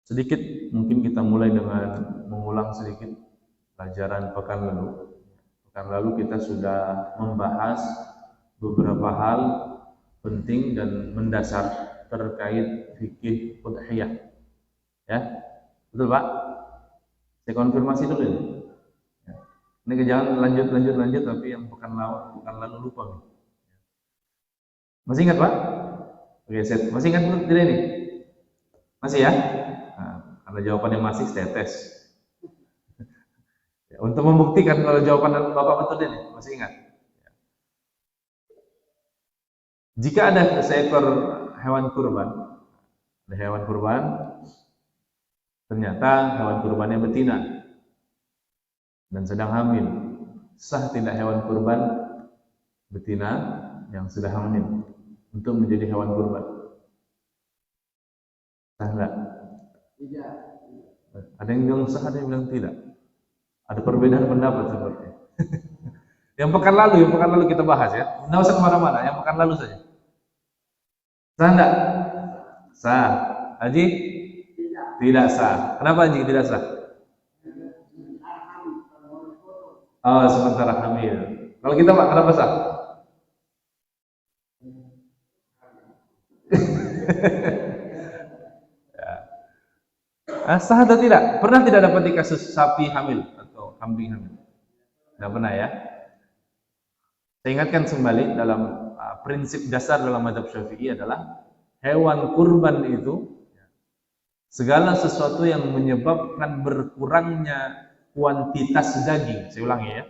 Sedikit mungkin kita mulai dengan mengulang sedikit pelajaran pekan lalu. Pekan lalu kita sudah membahas beberapa hal penting dan mendasar terkait fikih udhiyah. Ya, betul Pak? Saya konfirmasi dulu ini. Ya. Ini jangan lanjut tapi yang pekan lalu lupa nih. Masih ingat Pak? Oke, set. Masih ingat belum tidak ini? Masih ya? Nah, kalau jawabannya masih, saya tes. Ya, untuk membuktikan kalau jawaban Bapak betul ini, masih ingat? Jika ada seekor hewan kurban, ternyata hewan kurbannya betina dan sedang hamil. Sah tidak hewan kurban betina yang sudah hamil untuk menjadi hewan kurban? Sah enggak? Tidak. Ada yang bilang sah, ada yang bilang tidak. Ada perbedaan pendapat seperti. Yang pekan lalu kita bahas ya. Tidak usah kemana-mana, yang pekan lalu saja. Sah enggak? Sah. Haji? Tidak sah. Kenapa Haji tidak sah? Oh, sementara hamil. Kalau kita Pak, kenapa sah? Sah atau tidak? Pernah tidak dapat di kasus sapi hamil atau kambing hamil? Tidak pernah ya? Saya ingatkan kembali dalam prinsip dasar dalam mazhab Syafi'i adalah hewan kurban itu segala sesuatu yang menyebabkan berkurangnya kuantitas daging. Saya ulangi ya.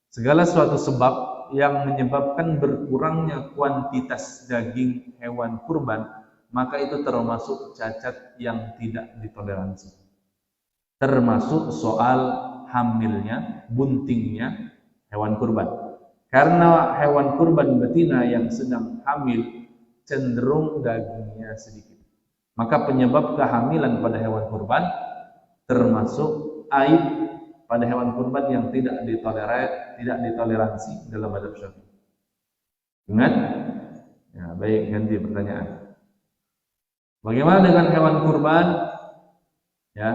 Segala suatu sebab yang menyebabkan berkurangnya kuantitas daging hewan kurban, maka itu termasuk cacat yang tidak ditoleransi. Termasuk soal hamilnya, buntingnya hewan kurban. Karena hewan kurban betina yang sedang hamil cenderung dagingnya sedikit. Maka penyebab kehamilan pada hewan kurban termasuk aib pada hewan kurban yang tidak ditoleransi dalam mazhab Syafi'i. Ingat? Ya, baik, ganti pertanyaan. Bagaimana dengan hewan kurban? Ya,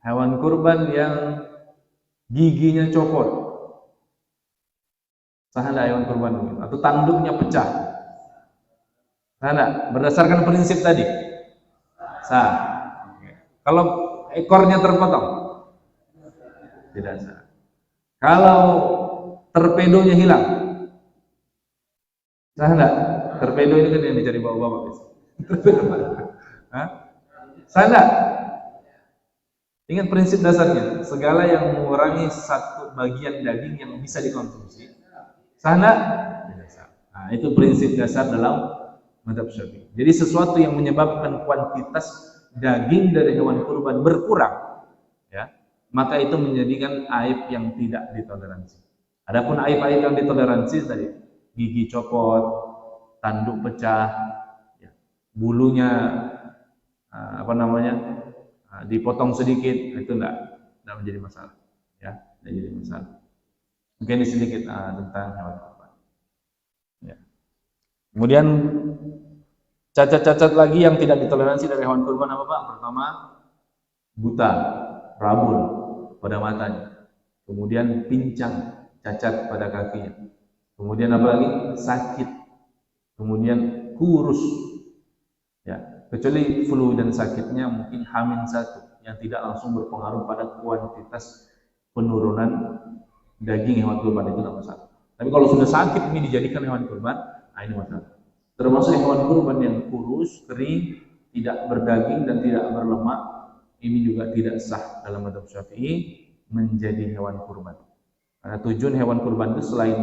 hewan kurban yang giginya copot. Sah enggak hewan kurban begitu? Atau tanduknya pecah? Sah enggak? Berdasarkan prinsip tadi? Sah. Kalau ekornya terpotong? Tidak sah. Kalau torpedonya hilang, sah enggak? Torpedo ini kan yang dicari bapak-bapak biasa. Sah enggak? Ingat prinsip dasarnya, segala yang mengurangi satu bagian daging yang bisa dikonsumsi, sah enggak? Tidak sah. Nah, itu prinsip dasar dalam mazhab Syafi'i. Jadi sesuatu yang menyebabkan kuantitas daging dari hewan kurban berkurang, ya, maka itu menjadikan aib yang tidak ditoleransi. Adapun aib-aib yang ditoleransi tadi, gigi copot, tanduk pecah, ya, bulunya dipotong sedikit, itu enggak menjadi masalah, ya, tidak jadi masalah. Mungkin ini sedikit tentang hewan kurban. Ya. Kemudian cacat-cacat lagi yang tidak ditoleransi dari hewan kurban apa Pak? Pertama, buta, rabun pada matanya, kemudian pincang, cacat pada kakinya, kemudian apa lagi? Sakit, kemudian kurus, ya, kecuali flu dan sakitnya mungkin H-1 yang tidak langsung berpengaruh pada kuantitas penurunan daging hewan kurban, itu tidak masalah. Tapi kalau sudah sakit ini dijadikan hewan kurban, ini masalah. Termasuk hewan kurban yang kurus, kering, tidak berdaging dan tidak berlemak, ini juga tidak sah dalam mazhab Syafi'i menjadi hewan kurban. Karena tujuan hewan kurban itu selain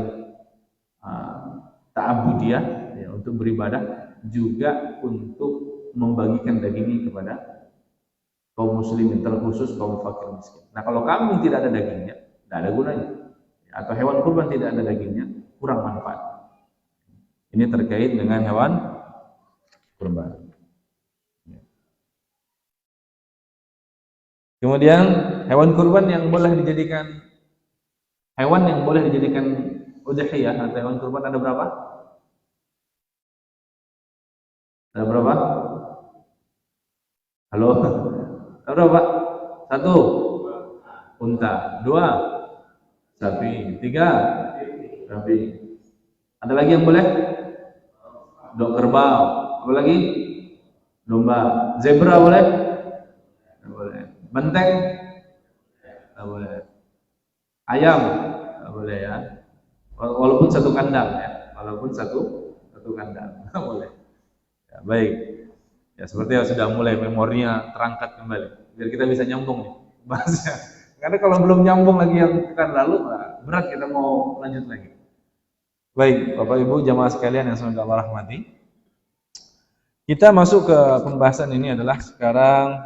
ta'abudiyah, ya, untuk beribadah, juga untuk membagikan dagingnya kepada kaum muslimin, terkhusus kaum fakir miskin. Nah, kalau kambing tidak ada dagingnya, tidak ada gunanya. Atau hewan kurban tidak ada dagingnya, kurang manfaat. Ini terkait dengan hewan kurban. Kemudian hewan kurban yang boleh dijadikan udhiyah atau hewan kurban ada berapa? Ada berapa? Halo? Berapa? Satu, unta. Dua, sapi. Tiga, sapi. Ada lagi yang boleh? Kerbau. Apa lagi? Domba. Zebra boleh? Tidak boleh. Benteng? Tidak boleh. Ayam? Tidak boleh ya. Walaupun satu kandang ya. Walaupun satu kandang. Tidak boleh. Ya, baik. Ya seperti yang sudah mulai memorinya terangkat kembali. Biar kita bisa nyambung nih bahasnya. Karena kalau belum nyambung lagi yang pekan lalu, berat kita mau lanjut lagi. Baik, Bapak Ibu jamaah sekalian yang semoga Allah rahmati. Kita masuk ke pembahasan ini adalah sekarang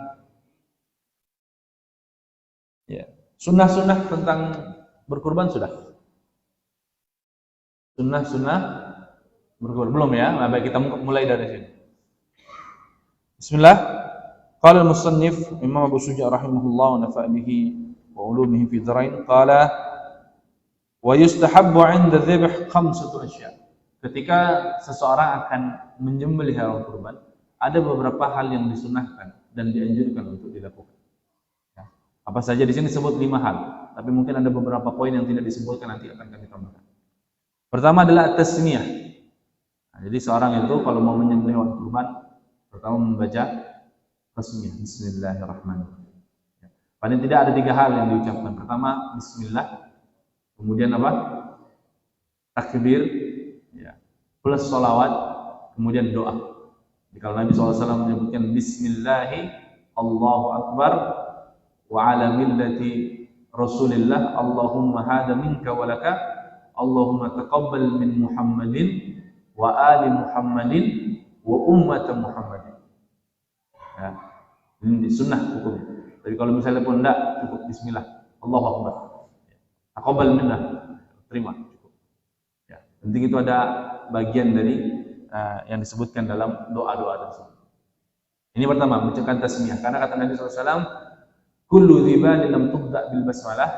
ya, sunnah-sunnah tentang berkurban sudah. Sunnah-sunnah berkurban belum ya? Nah, baik kita mulai dari sini. Bismillah. Qala al-musannif Imam Abu Suja rahimahullah wa nafa'a bihi wa ulumihi fi dharain qala wa yustahabbu 'inda dzibh khamsatu asya'. Ketika seseorang akan menyembelih hewan kurban, ada beberapa hal yang disunahkan dan dianjurkan untuk dilakukan. Ya. Apa saja di sini disebut 5 hal, tapi mungkin ada beberapa poin yang tidak disebutkan nanti akan kami tambahkan. Pertama adalah tasmiyah. Nah, jadi seorang itu kalau mau menyembelih hewan kurban, pertama membaca tasmiyah, bismillahirrahmanirrahim. Ya. Paling tidak ada 3 hal yang diucapkan. Pertama bismillah, kemudian apa? Takbir, ya, plus sholawat, kemudian doa. Jadi kalau Nabi SAW menyebutkan Bismillahi Allahu Akbar wa ala millati Rasulillah Allahumma hada minka walaka Allahumma taqabbal min Muhammadin wa ali Muhammadin wa ummat Muhammadin. Ya, ini sunnah hukum. Jadi kalau misalnya pun enggak, cukup Bismillah Allahu Akbar. Taqabbal minna, terima. Ya, penting itu ada bagian dari yang disebutkan dalam doa-doa tersebut. Ini pertama, mengucapkan tasmiyah. Karena kata Nabi SAW, kullu dzibalin lam tubda bil basmalah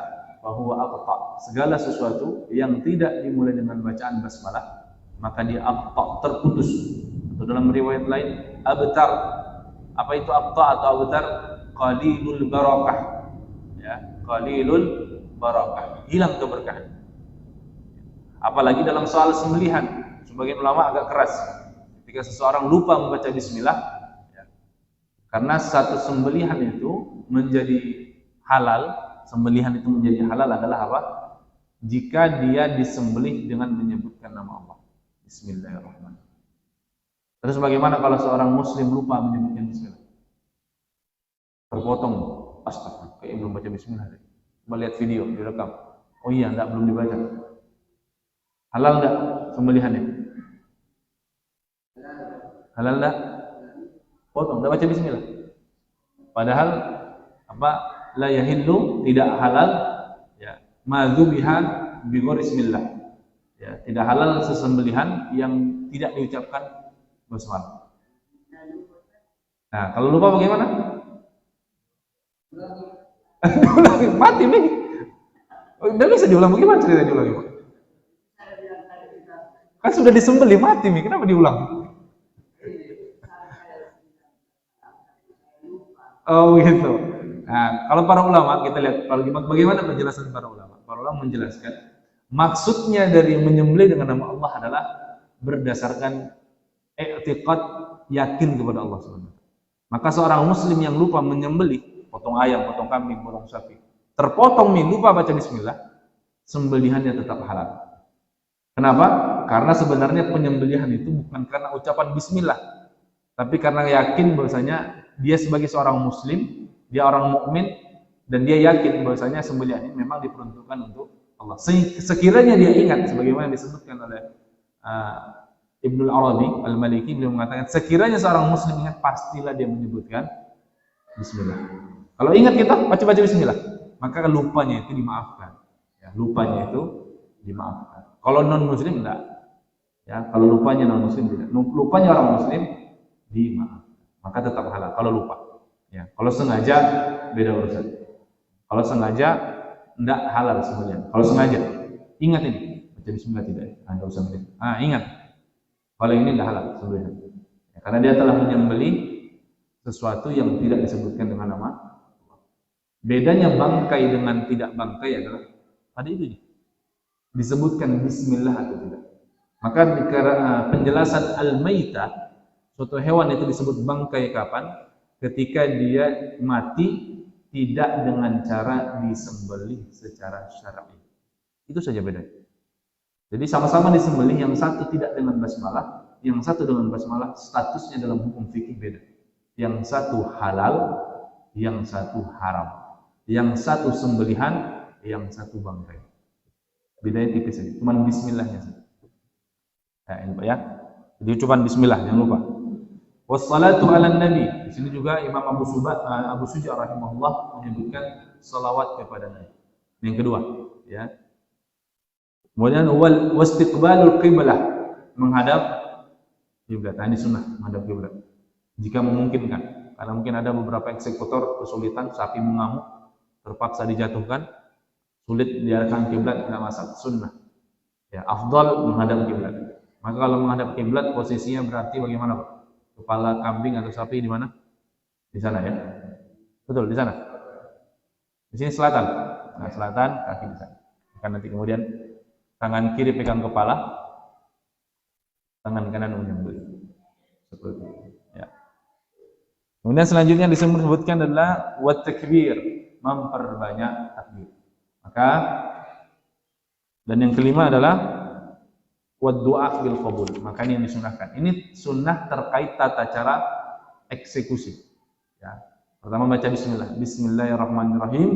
fa huwa aqta. Segala sesuatu yang tidak dimulai dengan bacaan basmalah, maka dia aqta, terputus. Atau dalam riwayat lain, abtar. Apa itu aqta atau abtar? Qalilul barakah. Ya, qalilul barakah. Hilang keberkahan. Apalagi dalam soal sembelihan. Sebagian ulama agak keras ketika seseorang lupa membaca bismillah ya. Karena satu sembelihan itu menjadi halal, sembelihan itu menjadi halal adalah apa? Jika dia disembelih dengan menyebutkan nama Allah. Bismillahirrahmanirrahim. Terus bagaimana kalau seorang muslim lupa menyebutkan bismillah? Terpotong. Astagfirullah, kayak belum baca bismillah. Coba lihat video, direkam. Oh iya, belum dibaca. Halal enggak sembelihannya? Halal enggak? Potong, enggak baca bismillah. Padahal apa? La yahillu, tidak halal ya, madzubiha bi bismillah. Ya, tidak halal sesembelihan yang tidak diucapkan basmalah. Nah, kalau lupa bagaimana? Mati nih. Enggak bisa diulang, bagaimana cerita diulang? Kan sudah disembelih mati nih, kenapa diulang? Oh gitu. Nah, kalau para ulama kita lihat bagaimana penjelasan para ulama. Para ulama menjelaskan maksudnya dari menyembelih dengan nama Allah adalah berdasarkan i'tiqad, yakin kepada Allah Subhanahu. Maka seorang muslim yang lupa menyembelih, potong ayam, potong kambing, potong sapi, terpotong nih lupa baca bismillah, sembelihannya tetap halal. Kenapa? Karena sebenarnya penyembelihan itu bukan karena ucapan bismillah, tapi karena yakin bahwasanya dia sebagai seorang muslim, dia orang mukmin dan dia yakin bahwasanya sembelihan ini memang diperuntukkan untuk Allah. Sekiranya dia ingat sebagaimana disebutkan oleh Ibnu Arabi Al-Maliki, beliau mengatakan sekiranya seorang muslim ingat pastilah dia menyebutkan bismillah. Kalau ingat kita baca bismillah, maka lupanya itu dimaafkan. Ya, lupanya itu dimaafkan. Kalau non muslim enggak. Ya, kalau lupanya non muslim tidak. Lupanya orang muslim dimaafkan. Maka tetap halal kalau lupa. Ya, kalau sengaja beda urusan. Kalau sengaja enggak halal sebenarnya. Kalau sengaja ingat ini, baca bismillah tidak. Enggak usah begitu. Ingat. Kalau ini enggak halal sebenarnya. Ya, karena dia telah menyembelih sesuatu yang tidak disebutkan dengan nama Allah. Bedanya bangkai dengan tidak bangkai adalah pada itu disebutkan bismillah atau tidak. Maka di penjelasan al-maitah, suatu hewan itu disebut bangkai kapan? Ketika dia mati tidak dengan cara disembelih secara syar'i. Itu saja bedanya. Jadi sama-sama disembelih, yang satu tidak dengan basmalah, yang satu dengan basmalah, statusnya dalam hukum fikih beda. Yang satu halal, yang satu haram. Yang satu sembelihan, yang satu bangkai. Bedanya tipis saja, cuma bismillahnya saja. Ya, ini Pak ya. Jadi cuma bismillah, jangan lupa. Wassalatu ala nabi. Di sini juga Imam Abu Suja rahimahullah menyebutkan salawat kepada Nabi. Yang kedua, ya. Kemudian wastiqbalul qiblah, menghadap kiblat. Nah, ini sunnah menghadap kiblat. Jika memungkinkan. Karena mungkin ada beberapa eksekutor kesulitan, sapi mengamuk, terpaksa dijatuhkan, sulit diarahkan kiblat, tidak masalah, sunnah. Ya, afdal menghadap kiblat. Maka kalau menghadap kiblat posisinya berarti bagaimana, Pak? Kepala kambing atau sapi di mana? Di sana ya. Betul, di sana. Di sini selatan. Nah, selatan, kaki di sana. Akan nanti kemudian tangan kiri pegang kepala, tangan kanan menyembelih. Seperti itu. Ya. Kemudian selanjutnya disebutkan adalah wat takbir, memperbanyak takbir. Maka dan yang kelima adalah wad du'a bil qabul. Maka ini yang disunahkan. Ini sunnah terkait tata cara eksekusi. Ya. Pertama baca bismillah. Bismillahirrahmanirrahim.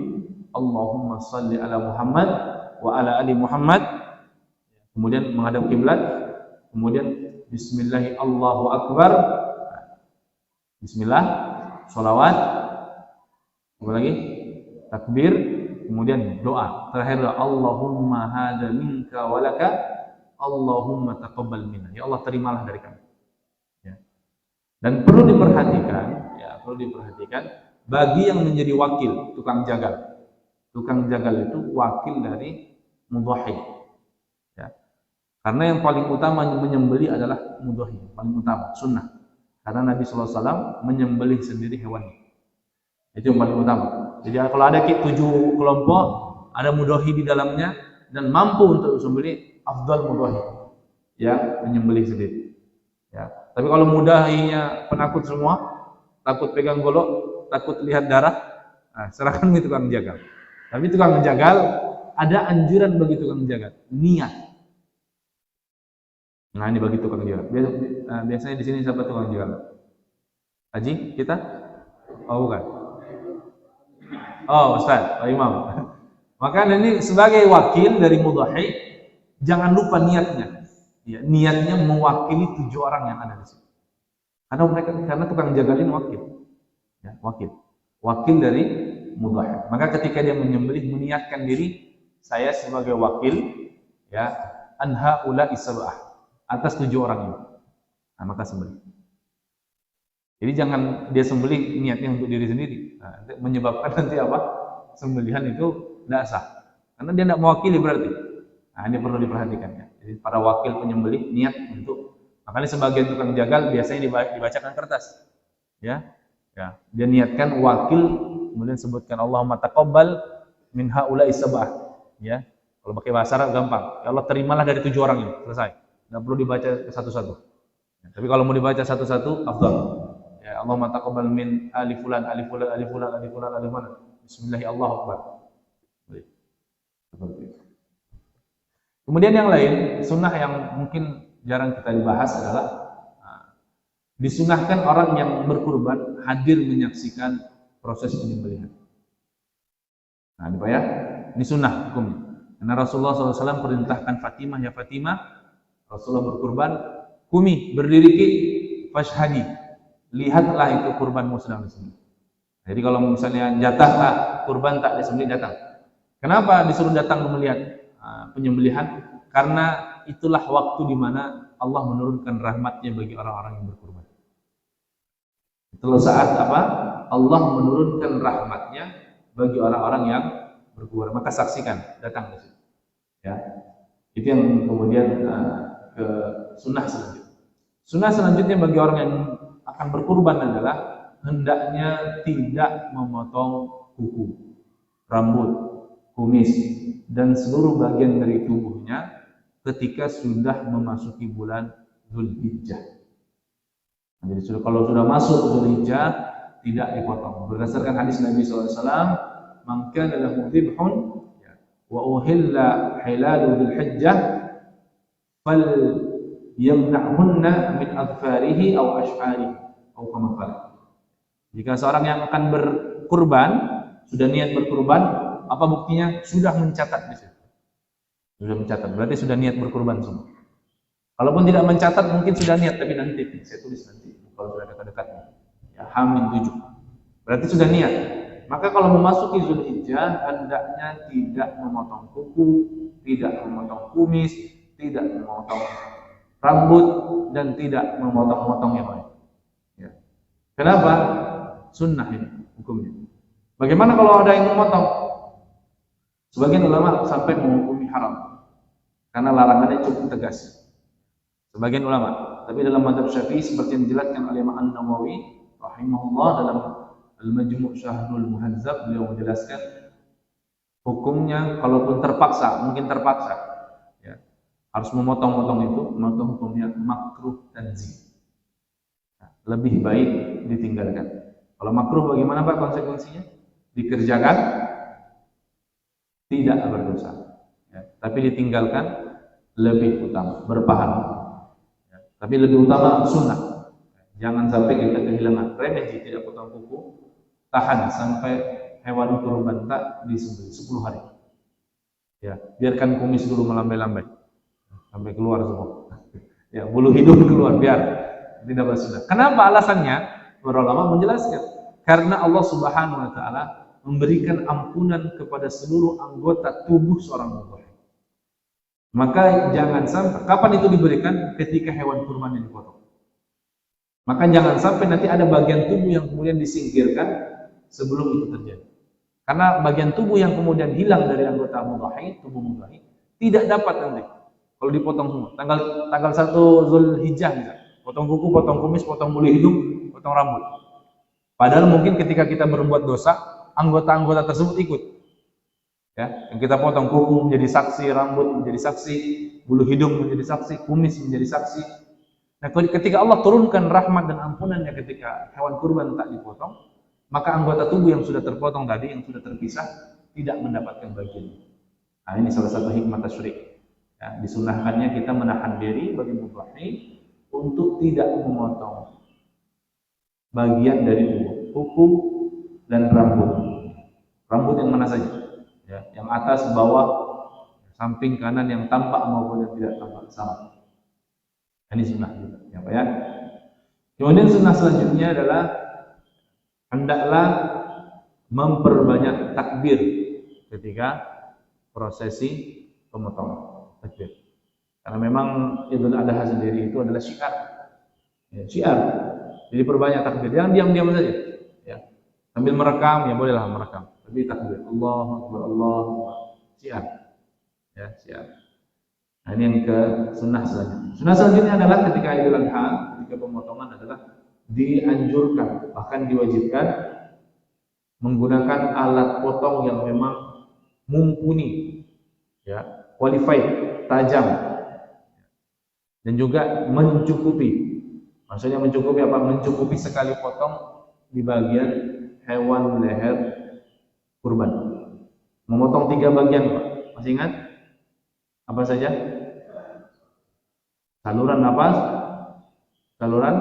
Allahumma salli ala Muhammad wa ala ali Muhammad. Kemudian menghadap kiblat. Kemudian bismillah Allahu akbar. Bismillah, sholawat. Apa lagi? Takbir. Kemudian doa. Terakhir Allahumma hadza minka wa laka. Allahumma taqabbal minna. Ya Allah, terimalah dari kami. Ya. Dan perlu diperhatikan, bagi yang menjadi wakil, tukang jagal. Tukang jagal itu wakil dari mudhahi. Ya. Karena yang paling utama menyembelih adalah mudhahi, paling utama, sunnah. Karena Nabi SAW menyembelih sendiri hewannya. Itu yang paling utama. Jadi kalau ada 7 kelompok, ada mudhahi di dalamnya dan mampu untuk sembelih, afdal mudhahi, ya, menyembelih sendiri. Ya. Tapi kalau mudhahinya penakut semua, takut pegang golok, takut lihat darah, nah, serahkan itu tukang jagal. Tapi tukang jagal ada anjuran bagi tukang jagal, niat. Nah, ini bagi tukang jagal. Biasanya di sini siapa tukang jagal? Haji kita? Oh, bukan. Oh, Ustaz, oh, Imam. Maka ini sebagai wakil dari mudhahi, jangan lupa niatnya. Ya, niatnya mewakili 7 orang yang ada di sini. Karena tukang jagal ini wakil. Ya, wakil dari mudhahi. Maka ketika dia menyembelih, meniatkan diri, saya sebagai wakil, ya, anha ula isabah, atas 7 orang ini. Nah, maka sembelih. Jadi jangan dia sembelih niatnya untuk diri sendiri. Nah, menyebabkan nanti apa? Sembelihan itu tidak sah. Karena dia tidak mewakili berarti. Nah, ini perlu diperhatikan ya. Jadi para wakil penyembelih niat untuk, makanya sebagian tukang jagal biasanya dibacakan kertas. Ya. Ya, dia niatkan wakil, kemudian sebutkan Allahumma taqabbal min haula'i sab'ah. Ya. Kalau pakai bahasa Arab gampang. Ya Allah, terimalah dari 7 orang ini, selesai. Tidak perlu dibaca satu-satu. Ya, tapi kalau mau dibaca satu-satu, afdal. Ya, Allahumma taqabbal min ali fulan, ali fulan, ali fulan, ali fulan, ali fulan. Bismillahirrahmanirrahim. Allahu akbar. Seperti itu. Kemudian yang lain, sunnah yang mungkin jarang kita dibahas adalah disunahkan orang yang berkurban hadir menyaksikan proses penyembelihan. Nah, ini Pak ya, ini sunnah hukumnya. Karena Rasulullah SAW perintahkan Fatimah, ya Fatimah, Rasulullah berkurban, kumi, berdiri ki, fashhadi, lihatlah itu kurbanmu sedang disembelih. Jadi kalau misalnya jatah tak, kurban tak disembelih, datang. Kenapa disuruh datang melihat penyembelihan? Karena itulah waktu di mana Allah menurunkan rahmatnya bagi orang-orang yang berkurban. Itulah saat apa? Allah menurunkan rahmatnya bagi orang-orang yang berkurban. Maka saksikan, datang ke situ. Ya, itu yang kemudian ke sunnah selanjutnya. Sunnah selanjutnya bagi orang yang akan berkurban adalah hendaknya tidak memotong kuku, rambut, kumis, dan seluruh bagian dari tubuhnya ketika sudah memasuki bulan Zulhijjah. Jadi kalau sudah masuk Zulhijjah tidak dipotong. Berdasarkan hadis Nabi SAW, "Man kana lahu dhibhun wa uhilla hilalu Zulhijjah fal yamna'hunna min adfarihi aw ash'arihi aw kama qala." Jika seorang yang akan berkurban, sudah niat berkurban, apa buktinya? Sudah mencatat di situ. Sudah mencatat, berarti sudah niat berkurban semua. Kalaupun tidak mencatat, mungkin sudah niat, tapi nanti saya tulis nanti kalau sudah dekat-dekatnya. Ya, H-7. Berarti sudah niat. Maka kalau memasuki Zulhijjah, hendaknya tidak memotong kuku, tidak memotong kumis, tidak memotong rambut, dan tidak memotong-motong yang lain. Ya. Kenapa? Sunnah ini hukumnya. Bagaimana kalau ada yang memotong? Sebagian ulama sampai menghukumi haram, karena larangannya cukup tegas. Sebagian ulama, tapi dalam mazhab Syafi'i seperti yang dijelaskan oleh Imam An-Nawawi rahimahullah dalam Al-Majmu' Syahrul Muhazzab, beliau menjelaskan hukumnya kalaupun terpaksa, mungkin terpaksa ya, harus memotong-motong itu, maka hukumnya makruh tanzih. Nah, lebih baik ditinggalkan. Kalau makruh bagaimana Pak konsekuensinya? Dikerjakan tidak berdosa. Ya, tapi ditinggalkan lebih utama, berpahala. Tapi lebih utama sunnah. Jangan sampai kita kehilangan. Remeh tidak potong kuku, tahan sampai hewan kurban tak disembelih 10 hari. Ya, biarkan kumis dulu melambai-lambai sampai keluar semua. Ya, bulu hidung keluar, biar tidak bersunnah. Kenapa alasannya? Para ulama menjelaskan. Karena Allah Subhanahu wa taala memberikan ampunan kepada seluruh anggota tubuh seorang mudhhi. Maka jangan sampai, kapan itu diberikan? Ketika hewan kurban yang dipotong. Maka jangan sampai nanti ada bagian tubuh yang kemudian disingkirkan sebelum itu terjadi. Karena bagian tubuh yang kemudian hilang dari anggota mudhhi, tubuh mudhhi, tidak dapat nanti kalau dipotong semua. Tanggal 1 Zulhijjah misalnya, potong kuku, potong kumis, potong bulu hidung, potong rambut. Padahal mungkin ketika kita berbuat dosa, anggota-anggota tersebut ikut. Ya, yang kita potong kuku menjadi saksi, rambut menjadi saksi, bulu hidung menjadi saksi, kumis menjadi saksi. Nah, ketika Allah turunkan rahmat dan ampunannya ketika hewan kurban tak dipotong, maka anggota tubuh yang sudah terpotong tadi, yang sudah terpisah, tidak mendapatkan bagian. Nah, ini salah satu hikmah tasyrik. Ya, disunahkannya kita menahan diri bagi mudhhi untuk tidak memotong bagian dari tubuh, kuku dan rambut. Rambut yang mana saja? Ya, yang atas, bawah, samping, kanan, yang tampak maupun yang tidak tampak sama. Ini sunnah juga, ya Pak ya. Kemudian sunnah selanjutnya adalah hendaklah memperbanyak takbir ketika prosesi pemotongan. Takbir. Karena memang Idul Adha sendiri itu adalah syiar. Ya, syiar. Jadi perbanyak takbir. Jangan diam-diam saja. Ya. Sambil merekam, ya bolehlah merekam. Tapi takbir, Allahu Akbar, Allahu Akbar, syiar. Ya, syiar. Nah, ini yang ke sunnah selanjutnya. Sunnah selanjutnya adalah ketika Idul Adha, ketika pemotongan adalah dianjurkan, bahkan diwajibkan menggunakan alat potong yang memang mumpuni, ya, qualified, tajam, dan juga mencukupi. Maksudnya mencukupi apa? Mencukupi sekali potong di bagian hewan leher kurban. Memotong 3 bagian, Pak. Masih ingat? Apa saja? Saluran napas, saluran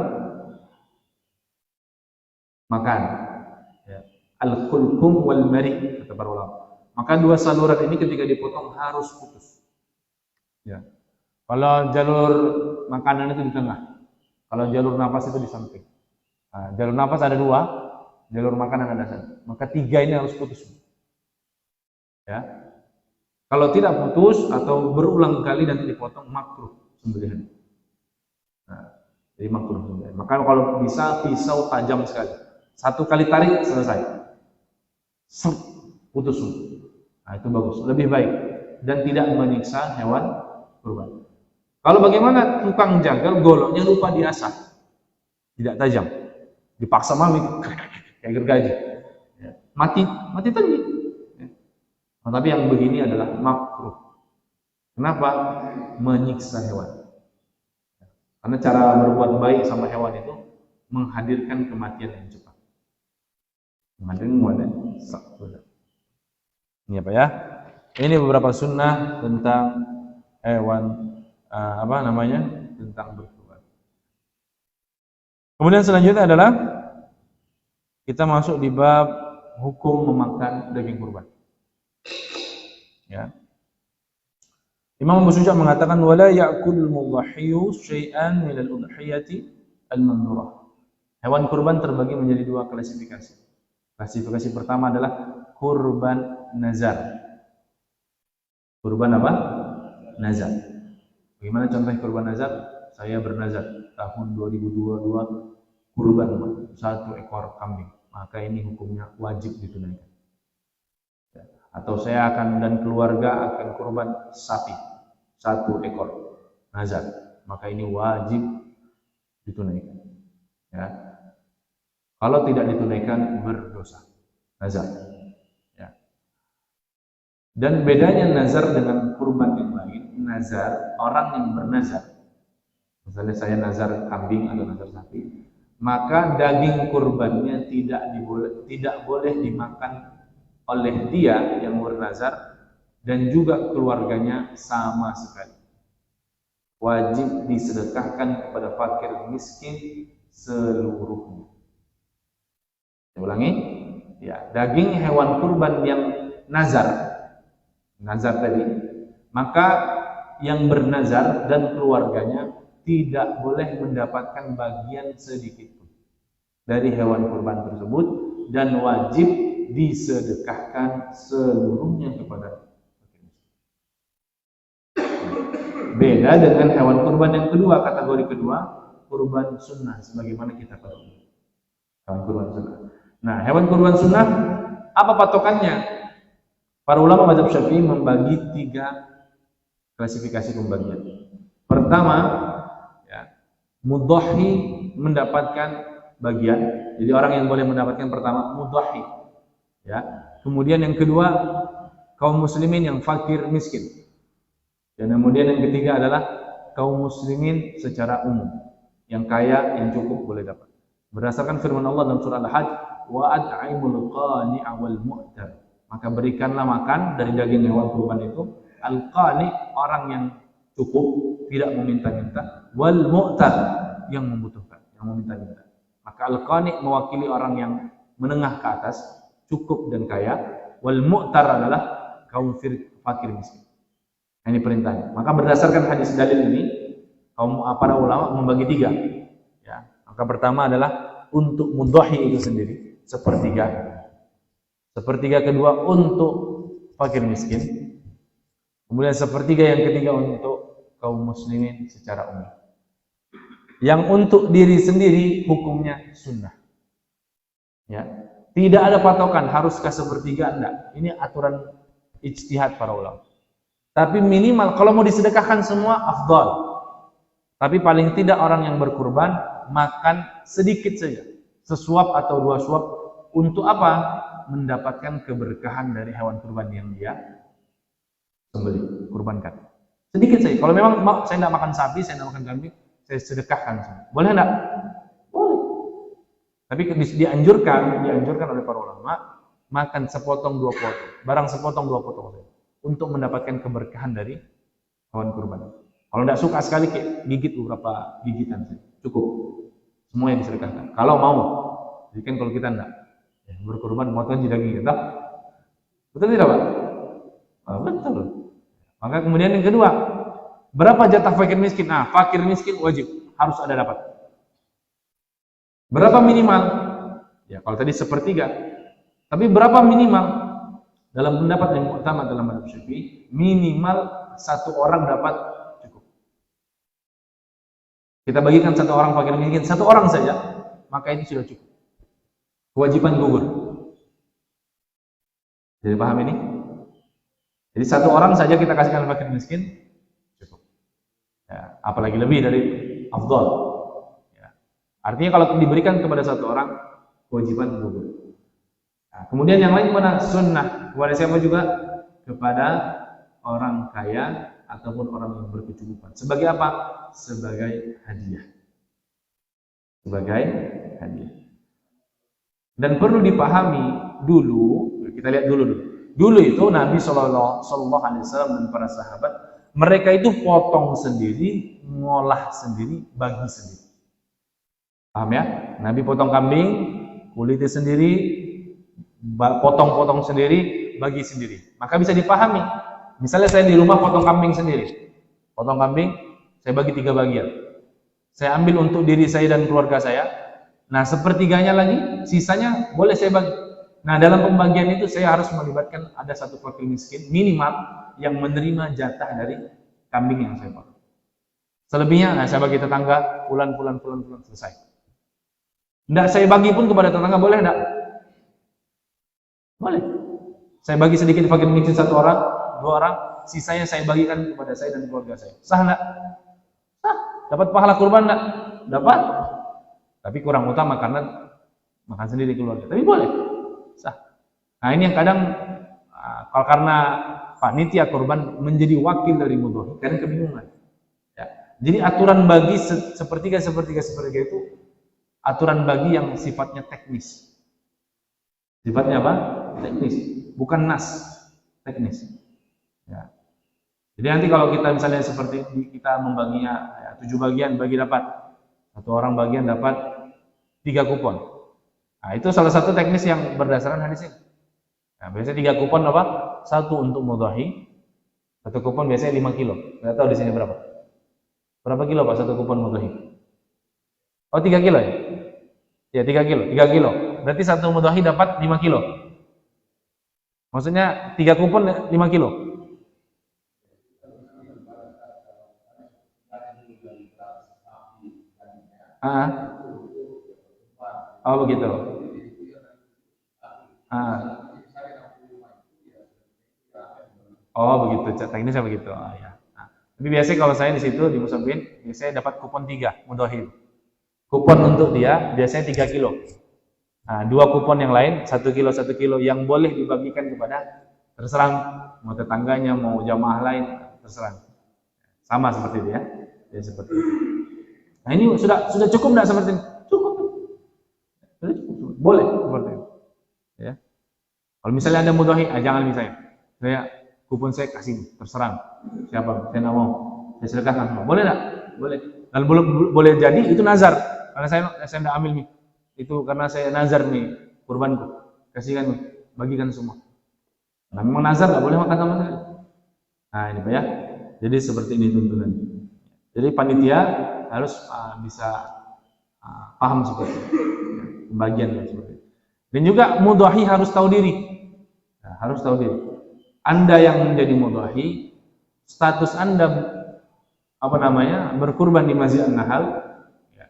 makan. Ya. Al-khulqum wal mari, kata para ulama. Maka 2 saluran ini ketika dipotong harus putus. Ya. Kalau jalur makanan itu di tengah, kalau jalur napas itu di samping. Nah, jalur napas ada 2, jalur makanan ada 1. Maka 3 ini harus putus. Ya. Kalau tidak putus atau berulang kali nanti dipotong, makruh sembelihan. Nah, jadi makruh sembelihan. Maka kalau bisa pisau tajam sekali, 1 kali tarik selesai, putus. Nah, itu bagus, lebih baik dan tidak menyiksa hewan kurban. Kalau bagaimana tukang jagal goloknya lupa diasah, tidak tajam. dipaksa mami kayak gergaji, ya. mati tadi. Ya. Nah, tapi yang begini adalah makruh. Kenapa? Menyiksa hewan. Karena cara berbuat baik sama hewan itu menghadirkan kematian yang cepat. Menghadirkan kematian cepat. Ini apa ya? Ini beberapa sunnah tentang hewan, tentang berkurban. Kemudian selanjutnya adalah kita masuk di bab hukum memakan daging kurban. Ya. Imam Abu Syuja mengatakan wala ya'kulul mudhahhiyu syai'an min al-udhiyati al-mandurah. Hewan kurban terbagi menjadi dua klasifikasi. Klasifikasi pertama adalah kurban nazar. Kurban apa? Nazar. Bagaimana contoh kurban nazar? Saya bernazar tahun 2022 kurban 1 ekor kambing. Maka ini hukumnya wajib ditunaikan. Atau saya akan dan keluarga akan kurban sapi 1 ekor nazar, maka ini wajib ditunaikan. Ya. Kalau tidak ditunaikan berdosa nazar. Ya. Dan bedanya nazar dengan kurban yang lain, nazar orang yang bernazar, misalnya saya nazar kambing atau nazar sapi, maka daging kurbannya tidak boleh dimakan oleh dia yang bernazar dan juga keluarganya sama sekali. Wajib disedekahkan kepada fakir miskin seluruhnya. Saya ulangi, ya, daging hewan kurban yang nazar tadi, maka yang bernazar dan keluarganya tidak boleh mendapatkan bagian sedikit pun dari hewan kurban tersebut dan wajib disedekahkan seluruhnya kepada fakir miskin. Beda dengan hewan kurban yang kedua, kategori kedua, kurban sunnah sebagaimana kita ketahui. Hewan kurban sunnah. Nah, hewan kurban sunnah apa patokannya? Para ulama mazhab Syafi'i membagi 3 klasifikasi pembagian. Pertama, ya, mudhahhi mendapatkan bagian. Jadi orang yang boleh mendapatkan pertama mudhahhi. Ya. Kemudian yang kedua kaum muslimin yang fakir miskin. Dan kemudian yang ketiga adalah kaum muslimin secara umum, yang kaya, yang cukup boleh dapat. Berdasarkan firman Allah dalam surah Al-Hajj, wa at'imul qani'a wal mu'tar. Maka berikanlah makan dari daging hewan kurban itu al-qani, orang yang cukup, tidak meminta-minta, wal mu'tar, yang membutuhkan, yang meminta-minta. Maka al-qani mewakili orang yang menengah ke atas, cukup dan kaya, wal mu'tar adalah kaum fakir miskin. Ini perintahnya. Maka berdasarkan hadis dalil ini, para ulama membagi 3. Ya. Maka pertama adalah untuk mudhahhi itu sendiri, sepertiga. Sepertiga kedua untuk fakir miskin. Kemudian sepertiga yang ketiga untuk kaum muslimin secara umum. Yang untuk diri sendiri hukumnya sunnah. Ya. Tidak ada patokan, haruskah sepertiga, enggak. Ini aturan ijtihad para ulama. Tapi minimal, kalau mau disedekahkan semua, afdal. Tapi paling tidak orang yang berkurban, makan sedikit saja. Sesuap atau 2 suap. Untuk apa? Mendapatkan keberkahan dari hewan kurban yang dia sembelih, kurbankan. Sedikit saja. Kalau memang saya tidak makan sapi, saya tidak makan kambing, saya sedekahkan semua. Boleh enggak? Tapi dianjurkan oleh para ulama makan sepotong 2 potong, barang sepotong 2 potong saja, untuk mendapatkan keberkahan dari hewan kurban. Kalau tidak suka sekali, gigit beberapa gigitan saja, cukup. Semua yang disedekahkan. Kalau mau, jadi kan kalau kita tidak berkurban, motong daging kita, betul tidak Pak? Betul. Maka kemudian yang kedua, berapa jatah fakir miskin? Nah, fakir miskin wajib harus ada dapat. Berapa minimal? Ya, kalau tadi sepertiga. Tapi berapa minimal? Dalam pendapat yang utama dalam mazhab Syafi'i, minimal 1 orang dapat cukup. Kita bagikan 1 orang fakir miskin, 1 orang saja, maka itu sudah cukup. Kewajiban gugur. Jadi paham ini? Jadi 1 orang saja kita kasihkan fakir miskin, cukup. Ya, apalagi lebih dari afdal. Artinya kalau diberikan kepada satu orang, kewajiban gugur. Nah, kemudian yang lain mana? Sunnah. Kepada siapa juga? Kepada orang kaya ataupun orang yang berkecukupan. Sebagai apa? Sebagai hadiah. Sebagai hadiah. Dan perlu dipahami dulu, kita lihat dulu. Dulu itu Nabi Shallallahu Alaihi Wasallam dan para sahabat, mereka itu potong sendiri, ngolah sendiri, bagi sendiri. Paham ya? Nabi potong kambing, kulitnya sendiri, potong-potong sendiri, bagi sendiri. Maka bisa dipahami. Misalnya saya di rumah potong kambing sendiri. Potong kambing, saya bagi 3 bagian. Saya ambil untuk diri saya dan keluarga saya. Nah, sepertiganya lagi, sisanya boleh saya bagi. Nah, dalam pembagian itu saya harus melibatkan ada satu fakir miskin minimal yang menerima jatah dari kambing yang saya potong. Selebihnya, saya bagi tetangga, pulan, selesai. Tidak saya bagi pun kepada tetangga, boleh tidak? Boleh. Saya bagi sedikit fakir miskin 1 orang, 2 orang, sisanya saya bagikan kepada saya dan keluarga saya. Sah tidak? Sah. Dapat pahala kurban tidak? Dapat. Tapi kurang utama karena makan sendiri keluarga. Tapi boleh. Sah. Nah, ini yang kadang kalau karena panitia kurban menjadi wakil dari mudhari, kadang kebingungan. Ya. Jadi aturan bagi sepertiga itu aturan bagi yang sifatnya teknis. Sifatnya apa? Teknis, bukan nas, teknis. Ya. Jadi nanti kalau kita misalnya seperti kita membaginya 7 bagian, bagi dapat 1 orang bagian dapat 3 kupon. Nah, itu salah satu teknis yang berdasarkan hadis ini. Nah, biasanya 3 kupon apa? 1 untuk mudhahi, 1 kupon biasanya 5 kilo. Nggak tahu di sini berapa? Berapa kilo Pak 1 kupon mudhahi? Oh, 3 kilo ya? Ya, 3 kilo. 3 kilo. Berarti 1 mudhahi dapat 5 kilo. Maksudnya 3 kupon 5 kilo. Oh begitu. Oh begitu. Teknisnya begitu. Oh, ya. Tapi biasanya kalau saya di situ di Musabin, biasanya dapat kupon 3 mudhahi. Kupon untuk dia biasanya 3 kilo. Nah, 2 kupon yang lain 1 kilo yang boleh dibagikan kepada terserah mau tetangganya, mau jamaah lain, terserah. Sama seperti itu ya. Jadi seperti itu. Nah, ini sudah cukup enggak seperti ini? Cukup. Sudah cukup. Boleh seperti itu. Ya. Kalau misalnya ada mudhahi, jangan misalnya. Saya kupon saya kasih terserah. Siapa? Saya enggak mau. Saya sedekahkan semua. Boleh enggak? Boleh. Dan boleh jadi itu nazar. Karena saya enggak ambil nih. Itu karena saya nazar nih kurbanku. Kasihkan nih, bagikan semua. Nah, memang nazar enggak boleh makan sama sekali. Nah, ini Pak ya. Jadi seperti ini tuntunan. Jadi panitia harus bisa paham seperti itu. Pembagian seperti itu. Dan juga mudhahi harus tahu diri. Nah, harus tahu diri. Anda yang menjadi mudhahi, status Anda berkurban di Masjid An-Nahl ya,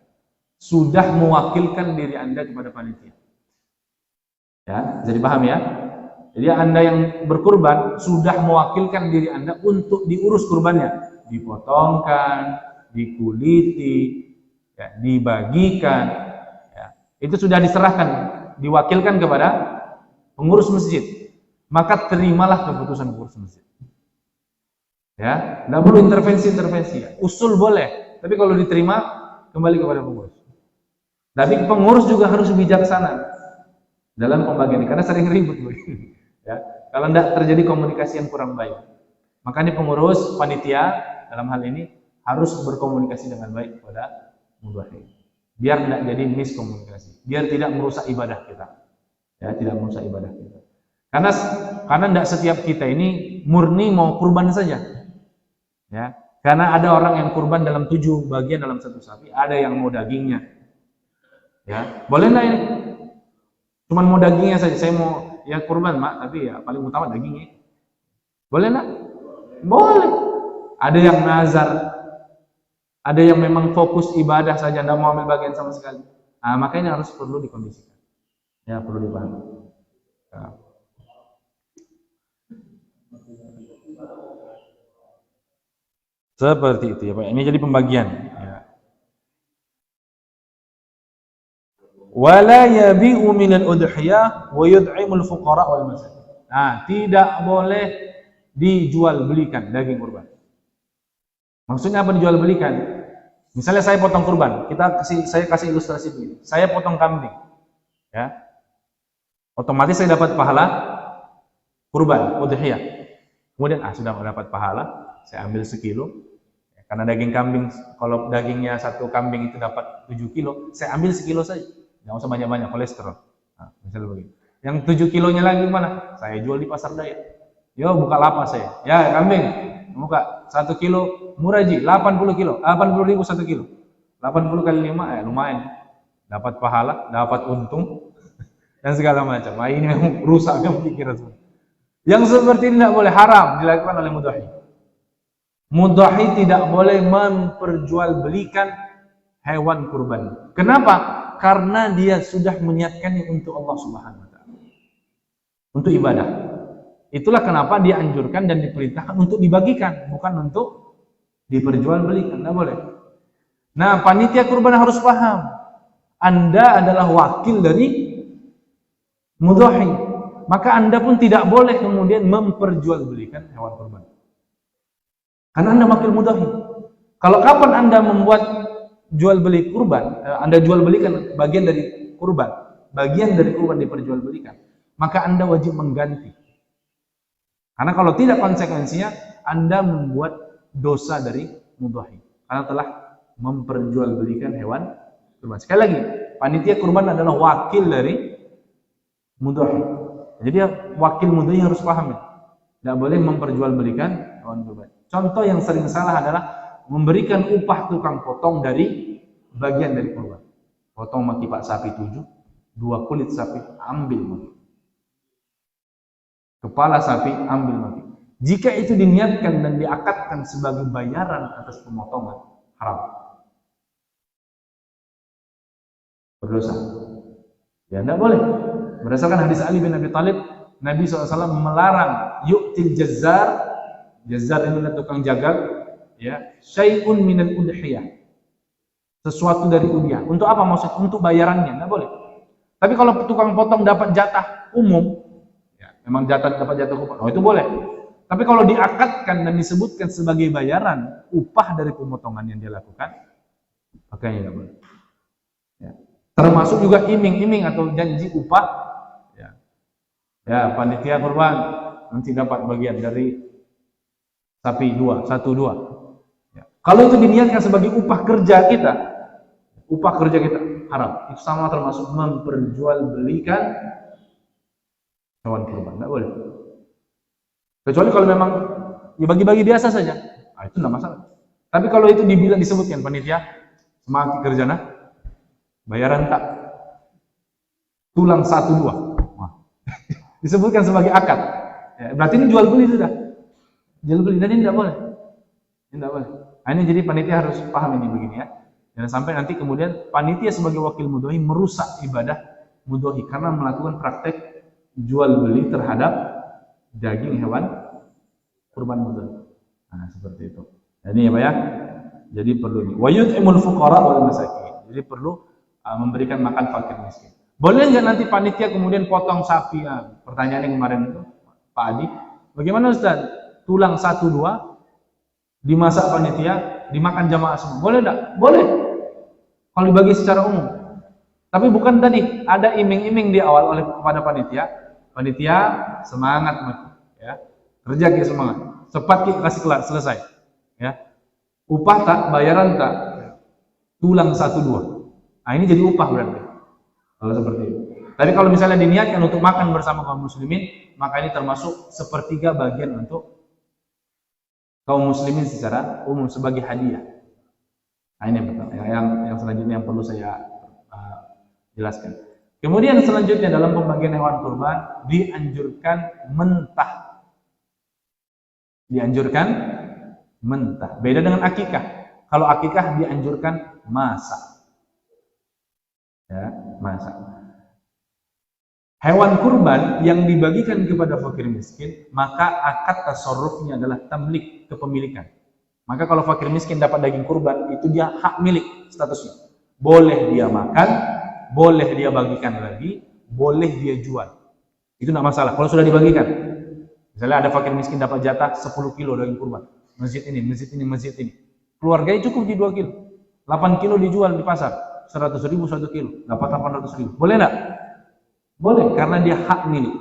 sudah mewakilkan diri Anda kepada panitia. Ya, jadi paham ya? Jadi Anda yang berkurban sudah mewakilkan diri Anda untuk diurus kurbannya, dipotongkan, dikuliti, ya, dibagikan. Ya. Itu sudah diserahkan, diwakilkan kepada pengurus masjid. Maka terimalah keputusan pengurus masjid. Ya, tidak perlu intervensi. Usul boleh, tapi kalau diterima kembali kepada pengurus. Tapi pengurus juga harus bijaksana dalam pembagian ini, karena sering ribut begini. Ya, kalau tidak terjadi komunikasi yang kurang baik, makanya pengurus panitia dalam hal ini harus berkomunikasi dengan baik kepada mudhahi, biar tidak jadi miskomunikasi, biar tidak merusak ibadah kita. Ya, tidak merusak ibadah kita. Karena tidak setiap kita ini murni mau kurban saja. Ya, karena ada orang yang kurban dalam 7 bagian dalam 1 sapi, ada yang mau dagingnya. Ya, boleh enggak ini? Cuman mau dagingnya saja, saya mau ya kurban Mak, tapi ya paling utama dagingnya. Boleh enggak? Boleh. Ada yang nazar, ada yang memang fokus ibadah saja, tidak mau ambil bagian sama sekali. Nah, makanya harus perlu dikondisikan. Ya, perlu dipahami. Ya. Seperti itu ya Pak. Ini jadi pembagian. Wala yabi'u minal udhiyah wa yud'imul fuqara wal masakin. Nah, tidak boleh dijual belikan daging kurban. Maksudnya apa dijual belikan? Misalnya saya potong kurban, saya kasih ilustrasi begini. Saya potong kambing, ya. Otomatis saya dapat pahala kurban, udhiyah. Kemudian sudah dapat pahala, saya ambil sekilo. Karena daging kambing, kalau dagingnya satu kambing itu dapat 7 kilo, saya ambil sekilo saja. Jangan usah banyak-banyak kolesterol. Nah, misalnya begini. Yang 7 kilonya lagi mana? Saya jual di pasar daya. Yo, buka lapak saya. Ya, kambing. Buka 1 kilo murah ji, 80 kilo. 80.000 1 kilo. 80 kali 5, lumayan. Dapat pahala, dapat untung, dan segala macam. Nah, ini memang rusak pikiran semua. Yang seperti ini tidak boleh, haram dilakukan oleh mudhahi. Mudhahi tidak boleh memperjualbelikan hewan kurban. Kenapa? Karena dia sudah meniatkannya untuk Allah Subhanahu wa taala. Untuk ibadah. Itulah kenapa dia anjurkan dan diperintahkan untuk dibagikan, bukan untuk diperjualbelikan. Tidak boleh. Nah, panitia kurban harus paham. Anda adalah wakil dari mudhahi. Maka Anda pun tidak boleh kemudian memperjualbelikan hewan kurban. Karena Anda wakil mudhahi. Kalau kapan Anda membuat jual beli kurban, Anda jual belikan bagian dari kurban diperjualbelikan, maka Anda wajib mengganti. Karena kalau tidak, konsekuensinya Anda membuat dosa dari mudhahi karena telah memperjualbelikan hewan kurban. Sekali lagi, panitia kurban adalah wakil dari mudhahi. Jadi wakil mudhahi harus paham ya. Tidak boleh memperjualbelikan hewan kurban. Contoh yang sering salah adalah memberikan upah tukang potong dari bagian dari kurban. Potong mati pak sapi 7, 2 kulit sapi ambil mati. Kepala sapi ambil mati. Jika itu diniatkan dan diakadkan sebagai bayaran atas pemotongan, haram. Berdosa. Ya tidak boleh. Berdasarkan hadis Ali bin Abi Thalib, Nabi SAW melarang yu'til jazzar. Jazzar ini adalah tukang jagal, ya, syai'un minal udhiyah. Sesuatu dari udhiyah. Untuk apa maksudnya? Untuk bayarannya, enggak boleh. Tapi kalau tukang potong dapat jatah umum, ya, memang dapat jatah umum, itu boleh. Tapi kalau diakadkan dan disebutkan sebagai bayaran upah dari pemotongan yang dia lakukan, makanya enggak boleh. Ya. Termasuk juga iming-iming atau janji upah, ya. Ya, panitia kurban nanti dapat bagian dari sapi 1, 2. Ya. Kalau itu diniatkan sebagai upah kerja kita haram. Itu sama termasuk memperjualbelikan hewan kurban. Tidak boleh. Kecuali kalau memang ya bagi-bagi biasa saja, itu tidak masalah. Tapi kalau itu disebutkan panitia semangat kerja bayaran tak tulang 1, 2. Disebutkan sebagai akad. Ya, berarti ini jual beli sudah. Jual beli, dan ini tidak boleh. Ini tidak boleh. Nah, ini jadi panitia harus paham ini begini ya. Jangan sampai nanti kemudian panitia sebagai wakil mudhahi merusak ibadah mudhahi karena melakukan praktek jual beli terhadap daging hewan kurban mudhahi. Nah, seperti itu. Jadi ya Pak ya. Jadi perlu ini. Wa yut'imul fuqara wal masakin. Jadi perlu memberikan makan fakir miskin. Boleh nggak nanti panitia kemudian potong sapi? Pertanyaan yang kemarin itu Pak Adi, bagaimana Ustaz? Tulang 1, 2 dimasak panitia, dimakan jamaah semua. Boleh enggak? Boleh. Kalau dibagi secara umum. Tapi bukan tadi ada iming-iming di awal kepada panitia. Panitia semangat ya. Kerja kita semangat. Cepat kita kasih kelar, selesai. Ya. Upah tak, bayaran tak. Tulang 1, 2. Nah, ini jadi upah berarti. Kalau seperti itu. Tapi kalau misalnya diniatkan untuk makan bersama kaum muslimin, maka ini termasuk sepertiga bagian untuk kaum muslimin secara umum sebagai hadiah. Nah, ini yang selanjutnya yang perlu saya jelaskan. Kemudian selanjutnya dalam pembagian hewan kurban dianjurkan mentah. Dianjurkan mentah. Beda dengan akikah. Kalau akikah dianjurkan masak. Ya, masak. Hewan kurban yang dibagikan kepada fakir miskin, maka akad tasarrufnya adalah tamlik, kepemilikan. Maka kalau fakir miskin dapat daging kurban, itu dia hak milik statusnya. Boleh dia makan, boleh dia bagikan lagi, boleh dia jual. Itu tidak masalah. Kalau sudah dibagikan, misalnya ada fakir miskin dapat jatah 10 kilo daging kurban. Masjid ini, masjid ini, masjid ini. Keluarganya cukup di 2 kilo. 8 kilo dijual di pasar. 100.000 1 kilo. Dapat 800.000. Boleh enggak? Boleh, karena dia hak milik.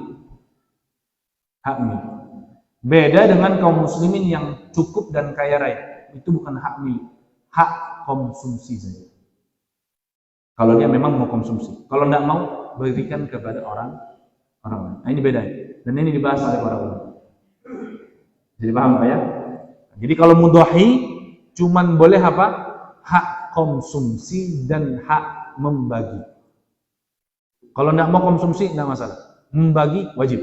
Hak milik. Beda dengan kaum muslimin yang cukup dan kaya raya. Itu bukan hak milik. Hak konsumsi saja. Kalau dia memang mau konsumsi. Kalau tidak mau, berikan kepada orang lain. Nah, ini beda. Dan ini dibahas oleh para ulama. Jadi paham Pak ya? Jadi kalau mudhahi cuman boleh apa? Hak konsumsi dan hak membagi. Kalau tidak mau konsumsi tidak masalah. Membagi wajib.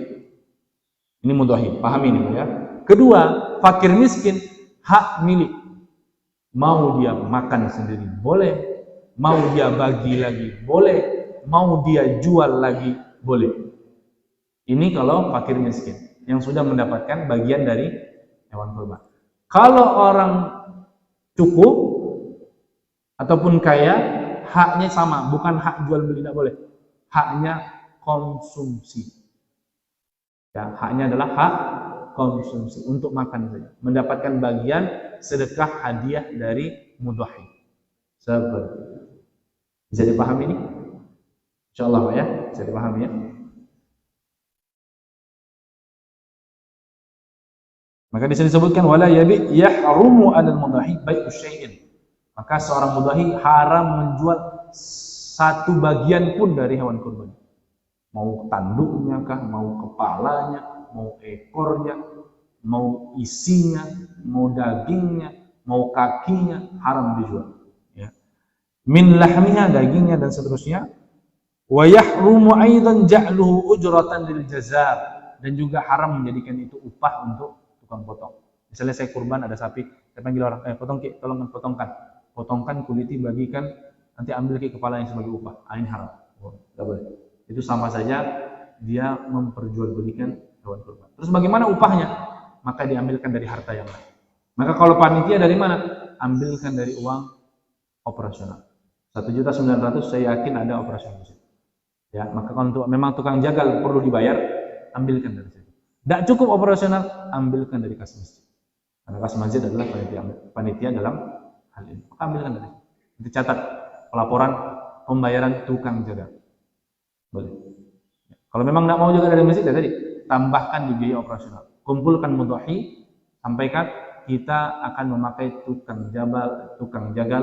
Ini mudhahi. Pahami ini ya. Kedua, fakir miskin hak milik. Mau dia makan sendiri boleh, mau dia bagi lagi boleh, mau dia jual lagi boleh. Ini kalau fakir miskin yang sudah mendapatkan bagian dari hewan kurban. Kalau orang cukup ataupun kaya, haknya sama, bukan hak jual beli, tidak boleh. Haknya konsumsi. Ya, haknya adalah hak konsumsi untuk makan saja, mendapatkan bagian sedekah hadiah dari mudhahi. Seperti itu. Bisa dipahami ini? Insyaallah Pak ya, bisa dipahami ya. Maka di sini disebutkan wala yabi yahrumu 'alal mudhahi bai'u syai'in. Maka seorang mudhahi haram menjual satu bagian pun dari hewan kurban. Mau tanduknya kah, mau kepalanya, mau ekornya, mau isinya, mau dagingnya, mau kakinya, haram dijual. Ya. Min lahmiha, dagingnya dan seterusnya. Wa yahrumu aidan ja'luhu ujratan lil jazar, dan juga haram menjadikan itu upah untuk tukang potong. Misalnya saya kurban ada sapi, saya panggil orang, potong ki, tolong potongkan kuliti, bagikan, nanti ambil ki kepalanya sebagai upah. Ini haram. Tidak boleh. Itu sama saja dia memperjualbelikan hewan kurban. Terus bagaimana upahnya? Maka diambilkan dari harta yang lain. Maka kalau panitia dari mana? Ambilkan dari uang operasional. 1.900.000 saya yakin ada operasional di situ. Ya, maka kalau untuk memang tukang jagal perlu dibayar, ambilkan dari situ. Tidak cukup operasional, ambilkan dari kas masjid. Karena kas masjid adalah panitia dalam hal ini. Maka ambilkan dari situ. Itu catat pelaporan pembayaran tukang jagal. Boleh. Kalau memang tidak mau juga dari masjid, tadi tambahkan di biaya operasional. Kumpulkan mudhahi, sampaikan kita akan memakai tukang jagal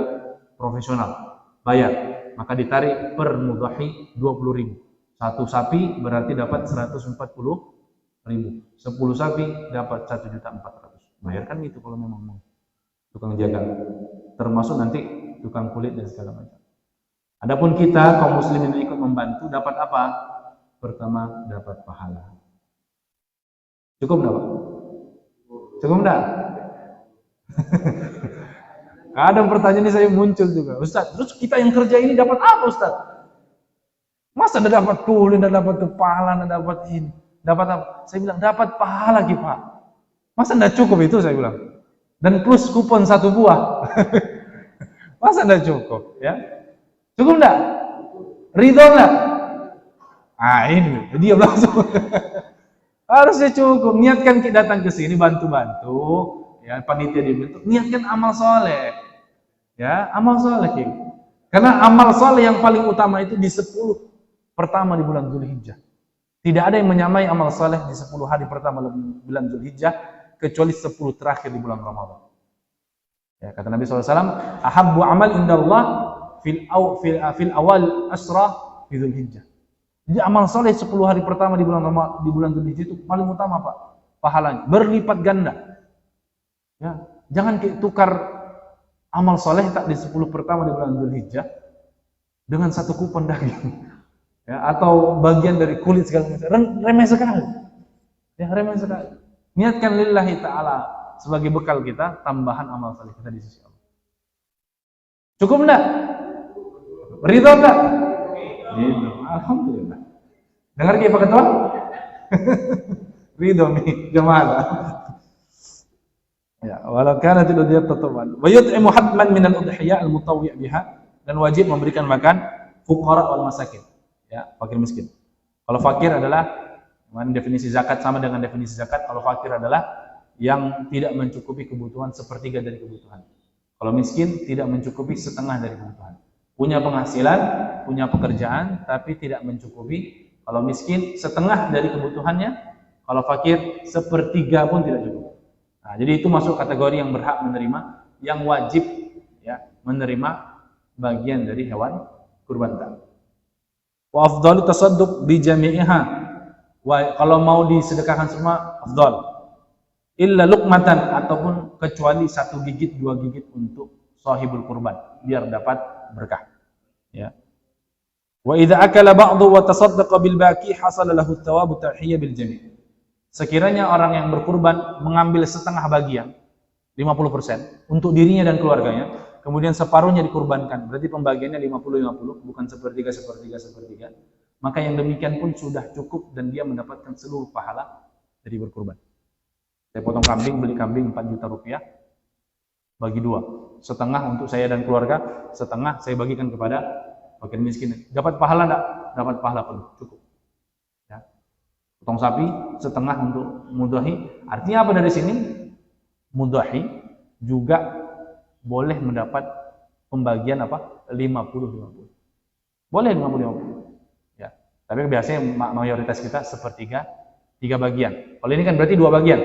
profesional. Bayar. Maka ditarik per mudhahi 20.000. Satu sapi berarti dapat 140.000. 10 sapi dapat 1.400.000. Bayarkan itu kalau memang mau. Tukang jagal. Termasuk nanti tukang kulit dan segala macam. Adapun kita kaum muslimin yang ikut membantu dapat apa? Pertama dapat pahala. Cukup enggak Pak? Cukup enggak? Kadang pertanyaan ini saya muncul juga, Ustaz. Terus kita yang kerja ini dapat apa Ustaz? Masa tidak dapat kulit, tidak dapat pahala, tidak dapat ini, dapat apa? Saya bilang dapat pahala lagi Pak. Masa tidak cukup itu saya bilang. Dan plus kupon 1 buah. Masa tidak cukup? Ya. Cukup enggak? Ridho enggak? Ini dia langsung. Harusnya cukup. Niatkan kita datang ke sini bantu-bantu, ya panitia dibentuk. Niatkan amal soleh, ya amal soleh. Karena amal soleh yang paling utama itu di 10 pertama di bulan Dzulhijjah. Tidak ada yang menyamai amal soleh di 10 hari pertama bulan Dzulhijjah kecuali 10 terakhir di bulan Ramadan. Ya, kata Nabi SAW, ahabbu amal indallah fil awal asra fi Dzulhijjah. Jadi amal soleh 10 hari pertama di bulan Dzulhijjah itu paling utama Pak, pahalanya berlipat ganda. Ya, jangan tukar amal soleh tak di 10 pertama di bulan Dzulhijjah dengan 1 kupon daging, ya, atau bagian dari kulit segala macam, remeh sekali. Ya, remeh sekali. Niatkan lillahi ta'ala sebagai bekal kita, tambahan amal soleh kita di sisi Allah. Cukup enggak? Ridho enggak? Ridho. Alhamdulillah. Dengar Pak Ketua? Ridho nih jemaah. Ya, walau kana udhiyat tatawan. Wa yut'imu hatman min al-udhiyah al-mutawwi' biha, dan wajib memberikan makan fuqara wal masakin. Ya, fakir miskin. Kalau fakir adalah definisi zakat sama dengan definisi zakat. Kalau fakir adalah yang tidak mencukupi kebutuhan sepertiga dari kebutuhan. Kalau miskin tidak mencukupi setengah dari kebutuhan. Punya penghasilan, punya pekerjaan, tapi tidak mencukupi. Kalau miskin setengah dari kebutuhannya. Kalau fakir sepertiga pun tidak cukup. Nah, jadi itu masuk kategori yang berhak menerima, yang wajib ya menerima bagian dari hewan kurban tadi. Wa afdalu tasadduq bi jami'iha. Kalau mau disedekahkan semua afdal. Illa luqmatan, ataupun kecuali satu gigit, dua gigit untuk sahibul kurban biar dapat berkah. Ya. Wa idza akala ba'du wa tasaddaqa bil baqi hasala lahu thawabu tahiyya bil jami'. Sekiranya orang yang berkurban mengambil setengah bagian 50% untuk dirinya dan keluarganya, kemudian separuhnya dikurbankan, berarti pembagiannya 50-50, bukan sepertiga, maka yang demikian pun sudah cukup dan dia mendapatkan seluruh pahala dari berkurban. Saya potong kambing, beli kambing 4 juta rupiah, bagi dua, setengah untuk saya dan keluarga, setengah saya bagikan kepada fakir miskin. Dapat pahala enggak? Dapat pahala penuh, cukup. Ya. Potong sapi, setengah untuk mudhahi. Artinya apa dari sini? Mudhahi juga boleh mendapat pembagian apa? 50-50. Boleh 50-50. Ya. Tapi biasanya mayoritas kita sepertiga, 3 bagian. Kalau ini kan berarti 2 bagian.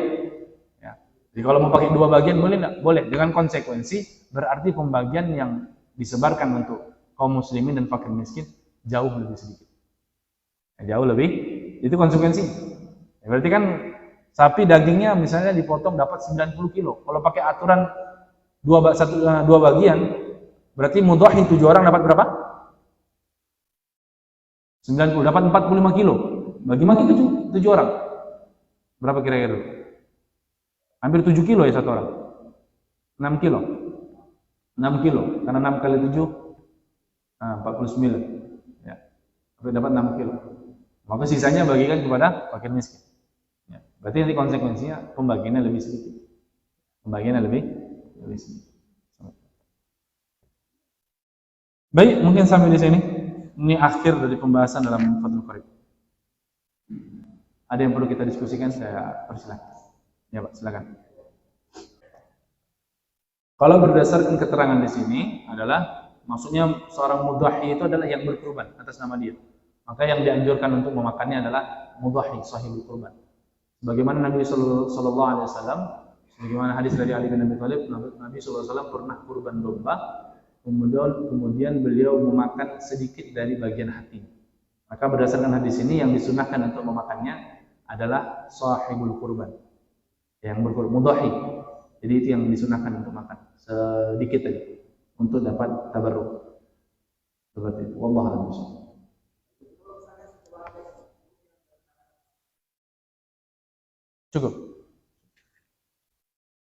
Ya. Jadi kalau mau pakai 2 bagian boleh enggak? Boleh, dengan konsekuensi berarti pembagian yang disebarkan untuk kaum muslimin dan fakir miskin jauh lebih sedikit. Ya, jauh lebih, itu konsekuensi. Ya, berarti kan sapi dagingnya misalnya dipotong dapat 90 kilo. Kalau pakai aturan 2 bagian, berarti mudhahi 7 orang dapat berapa? 90, dapat 45 kilo. Bagi 7 orang. Berapa kira-kira? Hampir 7 kilo ya satu orang. 6 kilo. 6 kilo. Karena 6 kali 7, 49. Ya. Tapi dapat 6 kilo. Maka sisanya bagikan kepada fakir miskin. Ya. Berarti nanti konsekuensinya pembagiannya lebih sedikit. Pembagiannya lebih sedikit. Baik, mungkin sampai di sini. Ini akhir dari pembahasan dalam Fathul Qarib. Ada yang perlu kita diskusikan, saya persilakan. Ya Pak, silakan. Kalau berdasarkan keterangan di sini adalah maksudnya seorang mudhahi itu adalah yang berkurban atas nama dia. Maka yang dianjurkan untuk memakannya adalah mudhahi, sahibul kurban. Sebagaimana Nabi sallallahu alaihi wasallam, sebagaimana hadis dari Ali bin Abi Thalib, Nabi sallallahu alaihi wasallam pernah kurban domba, kemudian beliau memakan sedikit dari bagian hati. Maka berdasarkan hadis ini yang disunahkan untuk memakannya adalah sahibul kurban, yang berkurban, mudhahi. Jadi itu yang disunahkan untuk makan sedikit aja untuk dapat tabarruk. Seperti itu. Wallahu a'lam. Cukup.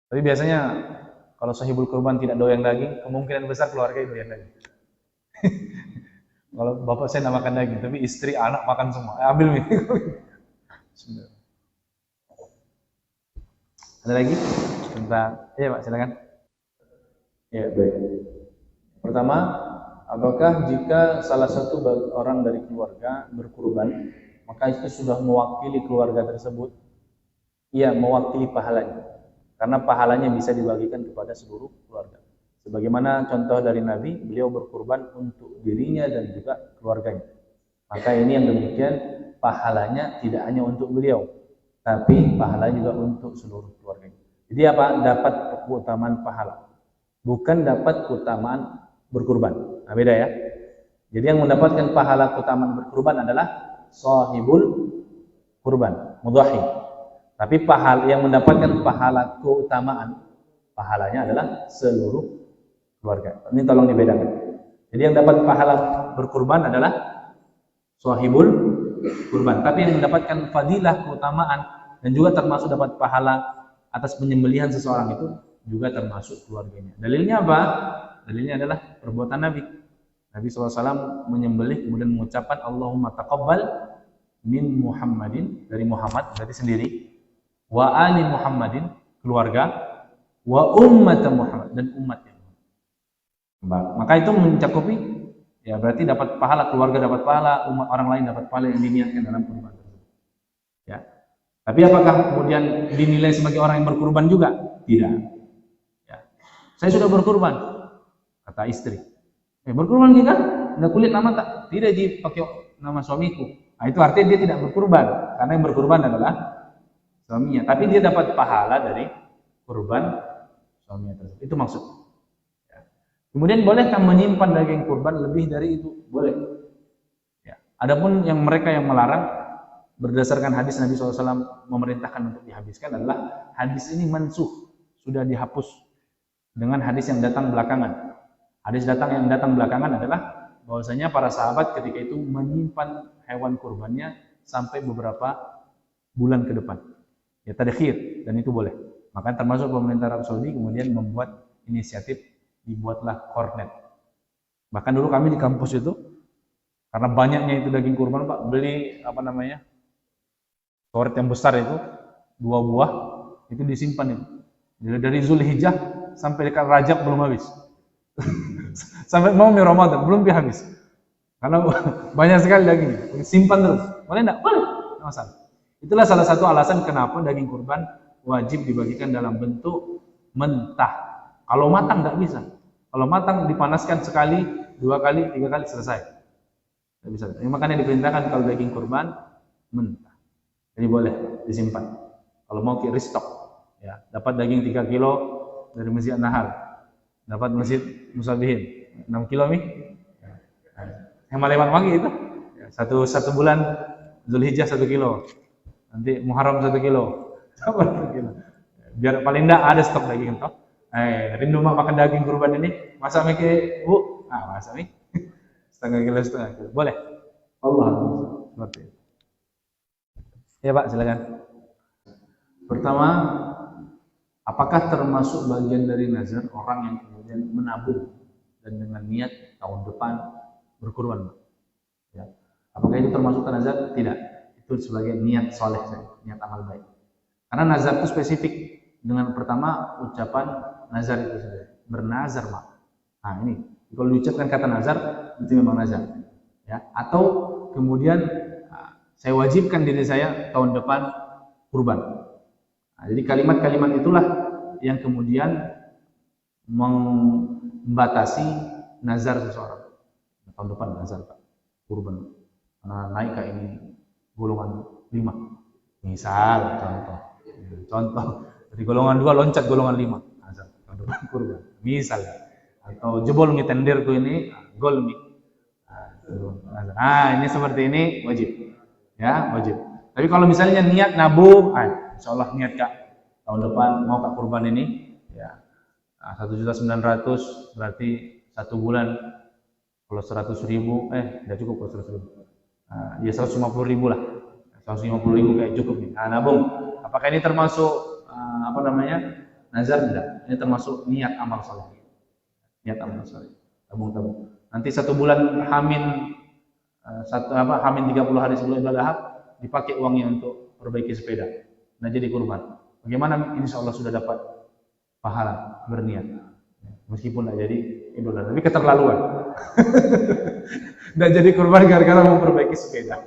Tapi biasanya kalau sahibul kurban tidak doyan daging, kemungkinan besar keluarga doyan daging. Kalau bapak saya tidak makan daging, tapi istri, anak makan semua. Ambil nih. Ada lagi? Tentang, iya Pak, silakan. Ya, baik. Pertama, apakah jika salah satu orang dari keluarga berkurban, maka itu sudah mewakili keluarga tersebut? Iya, mewakili pahalanya. Karena pahalanya bisa dibagikan kepada seluruh keluarga. Sebagaimana contoh dari Nabi, beliau berkurban untuk dirinya dan juga keluarganya. Maka ini yang demikian, pahalanya tidak hanya untuk beliau, tapi pahalanya juga untuk seluruh keluarganya. Jadi apa? Dapat keutamaan pahala, bukan dapat keutamaan berkurban. Nah, beda ya. Jadi yang mendapatkan pahala keutamaan berkurban adalah sahibul kurban, mudhahi. Tapi yang mendapatkan pahala keutamaan, pahalanya adalah seluruh keluarga. Ini tolong dibedakan. Jadi yang dapat pahala berkurban adalah sahibul kurban. Tapi yang mendapatkan fadilah keutamaan dan juga termasuk dapat pahala atas penyembelihan seseorang itu juga termasuk keluarganya. Dalilnya apa? Dalilnya adalah perbuatan Nabi. Nabi SAW menyembelih kemudian mengucapkan Allahumma taqabbal min Muhammadin, dari Muhammad berarti sendiri, wa ali Muhammadin, keluarga, wa ummat Muhammad, dan umatnya. Maka itu mencakupi ya berarti dapat pahala, keluarga dapat pahala, umat orang lain dapat pahala yang diniatkan dalam kurban tersebut. Ya. Tapi apakah kemudian dinilai sebagai orang yang berkurban juga? Tidak. Ya. Saya sudah berkurban, kata istri. Berkurban kita? Ada kulit nama tak? Tidak dipakai nama suamiku. Nah, itu artinya dia tidak berkurban, karena yang berkurban adalah suaminya. Tapi dia dapat pahala dari kurban suaminya tersebut. Itu maksud. Ya. Kemudian bolehkah menyimpan daging kurban lebih dari itu? Boleh. Ya. Adapun yang mereka yang melarang berdasarkan hadis Nabi SAW memerintahkan untuk dihabiskan adalah hadis ini mansuh, sudah dihapus dengan hadis yang datang belakangan. Hadis yang datang belakangan adalah bahwasanya para sahabat ketika itu menyimpan hewan kurbannya sampai beberapa bulan ke depan. Ya tadkhir, dan itu boleh. Maka termasuk pemerintah Arab Saudi kemudian membuat inisiatif, dibuatlah kornet. Bahkan dulu kami di kampus itu karena banyaknya itu daging kurban, Pak, beli kornet yang besar itu 2 buah itu disimpan itu. Dari Zulhijjah sampai dekat Rajab belum habis. Sampai mau Ramadan belum habis. Karena banyak sekali daging. Simpan terus. Boleh enggak? Boleh. Enggak masalah. Itulah salah satu alasan kenapa daging kurban wajib dibagikan dalam bentuk mentah. Kalau matang enggak bisa. Kalau matang dipanaskan sekali, 2 kali, 3 kali selesai. Enggak bisa. Makanya diperintahkan kalau daging kurban mentah. Jadi boleh disimpan. Kalau mau restock, ya, dapat daging 3 kilo dari Masjid Nahar, dapat Masjid Musabihin 6 kilo nih, hemat-hemat pagi itu. Satu bulan Zulhijjah 1 kilo, nanti Muharram 1 kilo, 1 kilo. Biar paling enggak ada stok daging toh. Rindu makan daging kurban ini, masak mikir Bu, masak nih setengah kilo, boleh. Allah seperti itu. Ya Pak, silakan. Pertama, apakah termasuk bagian dari nazar orang yang kemudian menabung dan dengan niat tahun depan berkurban? Ya. Apakah itu termasuk nazar? Tidak. Itu sebagai niat soleh saja, niat amal baik. Karena nazar itu spesifik dengan pertama ucapan nazar itu saja. Bernazar, Pak. Nah ini, kalau diucapkan kata nazar, itu memang nazar. Ya. Atau kemudian saya wajibkan diri saya tahun depan kurban. Nah, jadi kalimat-kalimat itulah yang kemudian membatasi nazar seseorang. Tahun depan nazar Pak, kurban. Naik ke ini golongan 5. Misal contoh dari golongan 2 loncat golongan 5. Nazar tahun depan kurban. Misal atau jebol nih tenderku ini gol nih. Ini seperti ini wajib. Ya, wajib. Tapi kalau misalnya niat nabung, insya Allah niat Kak, tahun depan mau Kak kurban ini, ya 1.900.000 berarti 1 bulan kalau 100.000, tidak cukup kalau 100.000. Ya 150.000 lah, 150.000 kayak cukup nih. Nabung. Apakah ini termasuk nazar? Tidak. Ini termasuk niat amal saleh. Niat amal saleh. Tabung. Nanti 1 bulan Hamin 30 hari sebelum Idul Adha dipakai uangnya untuk perbaiki sepeda. Nah jadi kurban. Bagaimana? Insya Allah sudah dapat pahala berniat. Meskipun tidak jadi Idul Adha, tapi keterlaluan. Tidak jadi kurban gara-gara mau perbaiki sepeda.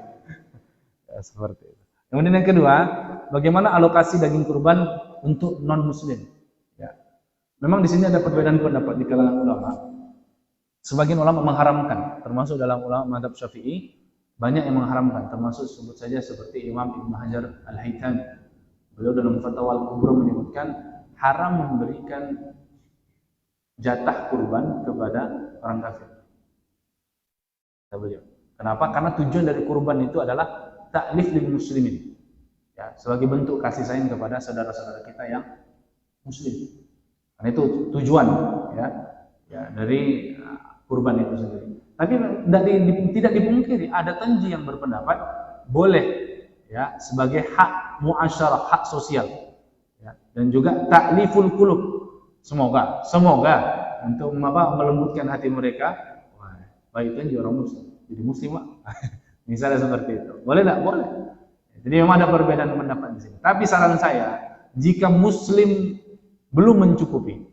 Ya, seperti itu. Kemudian yang kedua, bagaimana alokasi daging kurban untuk non Muslim? Ya. Memang di sini ada perbedaan pendapat di kalangan ulama. Sebagian ulama mengharamkan, termasuk dalam ulama mazhab Syafi'i, banyak yang mengharamkan, termasuk sebut saja seperti Imam Ibnu Hajar Al-Haythami. Beliau dalam Fatwa Al-Kubra menyebutkan haram memberikan jatah kurban kepada orang kafir. Kata beliau. Kenapa? Karena tujuan dari kurban itu adalah ta'lif lil muslimin. Ya, sebagai bentuk kasih sayang kepada saudara-saudara kita yang muslim. Karena itu tujuan ya dari kurban itu sendiri. Tapi tidak dipungkiri ada tanji yang berpendapat boleh ya sebagai hak muasyarah, hak sosial. Ya, dan juga ta'liful qulub. Semoga untuk melembutkan hati mereka. Wah, baik tanji orang muslim. Jadi muslim, Pak. Misalnya seperti itu. Boleh enggak? Boleh. Jadi memang ada perbedaan pendapat di sini. Tapi saran saya, jika muslim belum mencukupi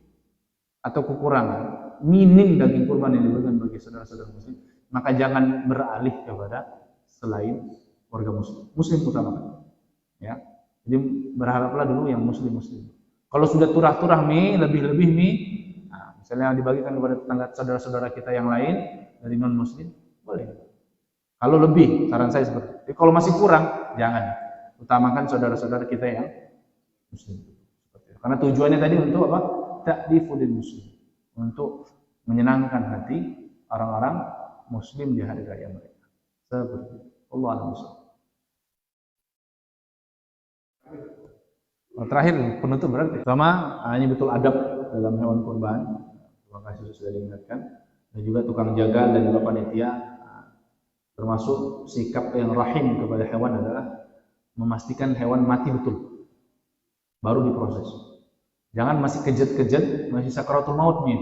atau kekurangan, minim daging kurban yang diberikan bagi saudara-saudara muslim, maka jangan beralih kepada selain warga muslim. Muslim utamakan. Ya. Jadi berharaplah dulu yang muslim. Kalau sudah turah-turah lebih-lebih nah, misalnya dibagikan kepada tetangga saudara-saudara kita yang lain dari non muslim, boleh. Kalau lebih, saran saya seperti itu. Kalau masih kurang, jangan. Utamakan saudara-saudara kita yang muslim. Karena tujuannya tadi untuk apa? Ta'diful muslim. Untuk menyenangkan hati orang-orang muslim di hari raya mereka. Seperti itu. Allah a'lam. Terakhir penutup berarti sama ini betul adab dalam hewan kurban. Terima kasih sudah diingatkan. Dan juga tukang jaga dan juga panitia, termasuk sikap yang rahim kepada hewan adalah memastikan hewan mati betul baru diproses. Jangan masih kejut-kejut, masih sakaratul maut nih,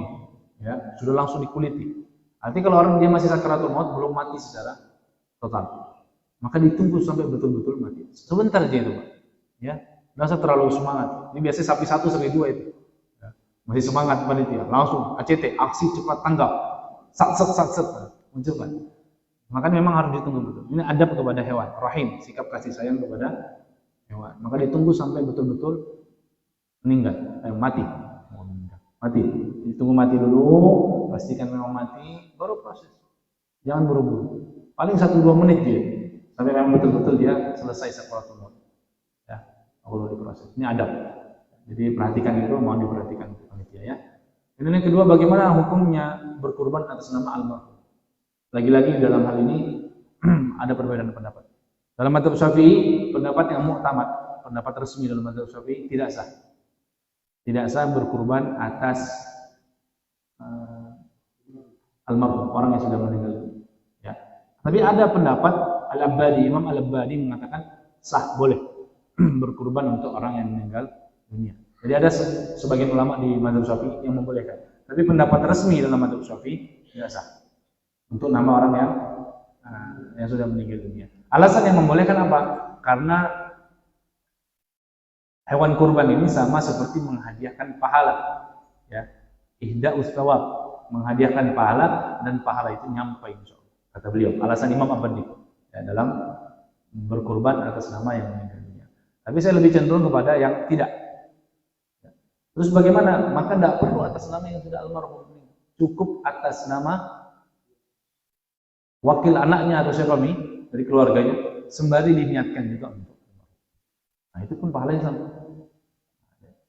ya sudah langsung dikuliti. Artinya kalau orang dia masih sakaratul maut belum mati secara total, maka ditunggu sampai betul-betul mati. Sebentar aja itu, Pak. Ya, nggak usah terlalu semangat. Ini biasanya sapi 1 sampai 2 itu. Ya, masih semangat panitia, langsung ACT, aksi cepat tanggap, sakset, muncul kan. Maka memang harus ditunggu betul. Ini adab kepada hewan, rahim, sikap kasih sayang kepada hewan. Maka ditunggu sampai betul-betul meninggal, mati. Ditunggu mati dulu, pastikan memang mati, baru proses. Jangan buru-buru. Paling 1-2 menit dia, sampai memang betul-betul dia selesai sakaratul maut. Ya, kalau diproses. Ini adab. Jadi perhatikan itu, mohon diperhatikan panitia ya. Dan yang kedua, bagaimana hukumnya berkurban atas nama almarhum? Lagi-lagi dalam hal ini ada perbedaan pendapat. Dalam mazhab Syafi'i, pendapat yang muktamad, pendapat resmi dalam mazhab Syafi'i tidak sah. Tidak sah berkurban atas almarhum, orang yang sudah meninggal. Ya. Tapi ada pendapat Al-Abbadi, Imam Al-Abbadi mengatakan sah, boleh berkurban untuk orang yang meninggal dunia. Jadi ada sebagian ulama di mazhab Syafi'i yang membolehkan. Tapi pendapat resmi dalam mazhab Syafi'i tidak sah. Untuk nama orang yang sudah meninggal dunia. Alasan yang membolehkan apa? Karena hewan kurban ini sama seperti menghadiahkan pahala, ya, ihda ustawab, menghadiahkan pahala dan pahala itu nyampe insyaallah. Kata beliau, alasan Imam Abbadi ya, dalam berkurban atas nama yang meninggal dunia. Tapi saya lebih cenderung kepada yang tidak. Terus bagaimana? Maka tidak perlu atas nama yang sudah almarhum, cukup atas nama wakil anaknya atau siapa dari keluarganya, sembari diniatkan juga untuk. Nah itu pun pahalanya sama.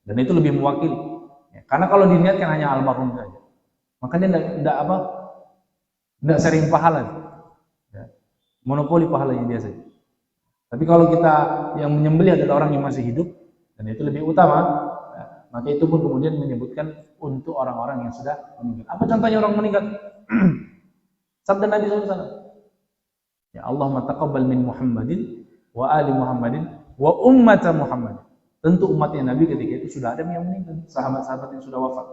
Dan itu lebih mewakili. Ya, karena kalau diniatkan hanya almarhum saja, makanya tidak sering pahala. Ya, monopoli pahalanya dia saja. Tapi kalau kita yang menyembelih adalah orang yang masih hidup, dan itu lebih utama, ya, maka itu pun kemudian menyebutkan untuk orang-orang yang sudah meninggal. Apa contohnya orang meninggal? Sabda Nabi SAW. Ya Allahumma taqabbal min Muhammadin wa ali Muhammadin wa ummata Muhammadin. Tentu umatnya Nabi ketika itu sudah ada yang meninggal, sahabat-sahabat yang sudah wafat.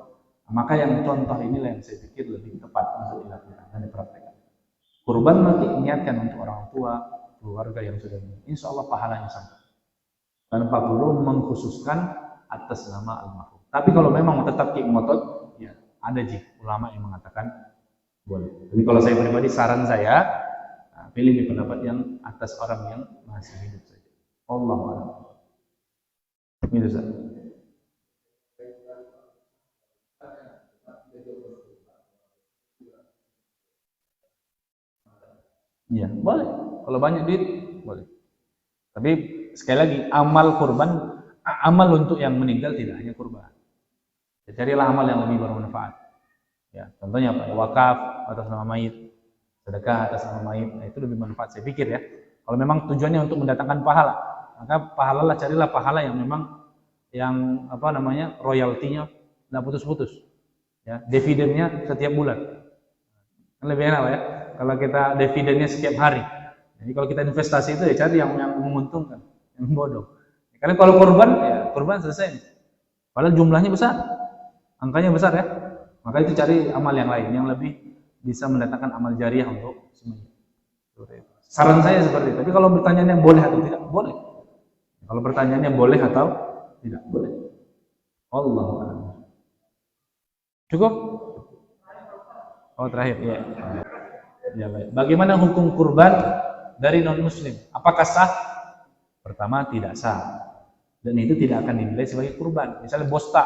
Maka yang contoh inilah yang saya pikir lebih tepat untuk dilakukan dan dipraktikkan. Kurban mati niatkan untuk orang tua, keluarga yang sudah meninggal. Insya Allah pahalanya sama. Tanpa perlu mengkhususkan atas nama almarhum. Tapi kalau memang tetap ngotot, ya ada ulama yang mengatakan boleh. Jadi kalau saya pribadi, saran saya pilih di pendapat yang atas orang yang masih hidup saja. Allahu a'lam. Itu saja. Iya, boleh. Kalau banyak duit, boleh. Tapi sekali lagi, amal kurban, amal untuk yang meninggal tidak hanya kurban. Ya, carilah amal yang lebih bermanfaat. Ya, contohnya apa? Wakaf atas nama mayit, sedekah atas nama mayit, nah, itu lebih manfaat saya pikir ya. Kalau memang tujuannya untuk mendatangkan pahala, maka carilah pahala yang memang royaltinya tidak putus-putus. Ya, dividennya setiap bulan. Kan lebih enak ya. Kalau kita dividennya setiap hari. Jadi kalau kita investasi itu ya cari yang menguntungkan, yang bodoh. Karena kalau kurban selesai. Padahal jumlahnya besar, angkanya besar ya. Maka itu cari amal yang lain yang lebih bisa mendatangkan amal jariah untuk semuanya. Saran saya seperti itu. Tapi kalau pertanyaannya boleh atau tidak, boleh. Kalau pertanyaannya boleh atau tidak, boleh. Allahu a'lam. Cukup? Oh terakhir, ya. Ya, baik. Bagaimana hukum kurban dari non-muslim? Apakah sah? Pertama, tidak sah. Dan itu tidak akan dinilai sebagai kurban. Misalnya bos tak,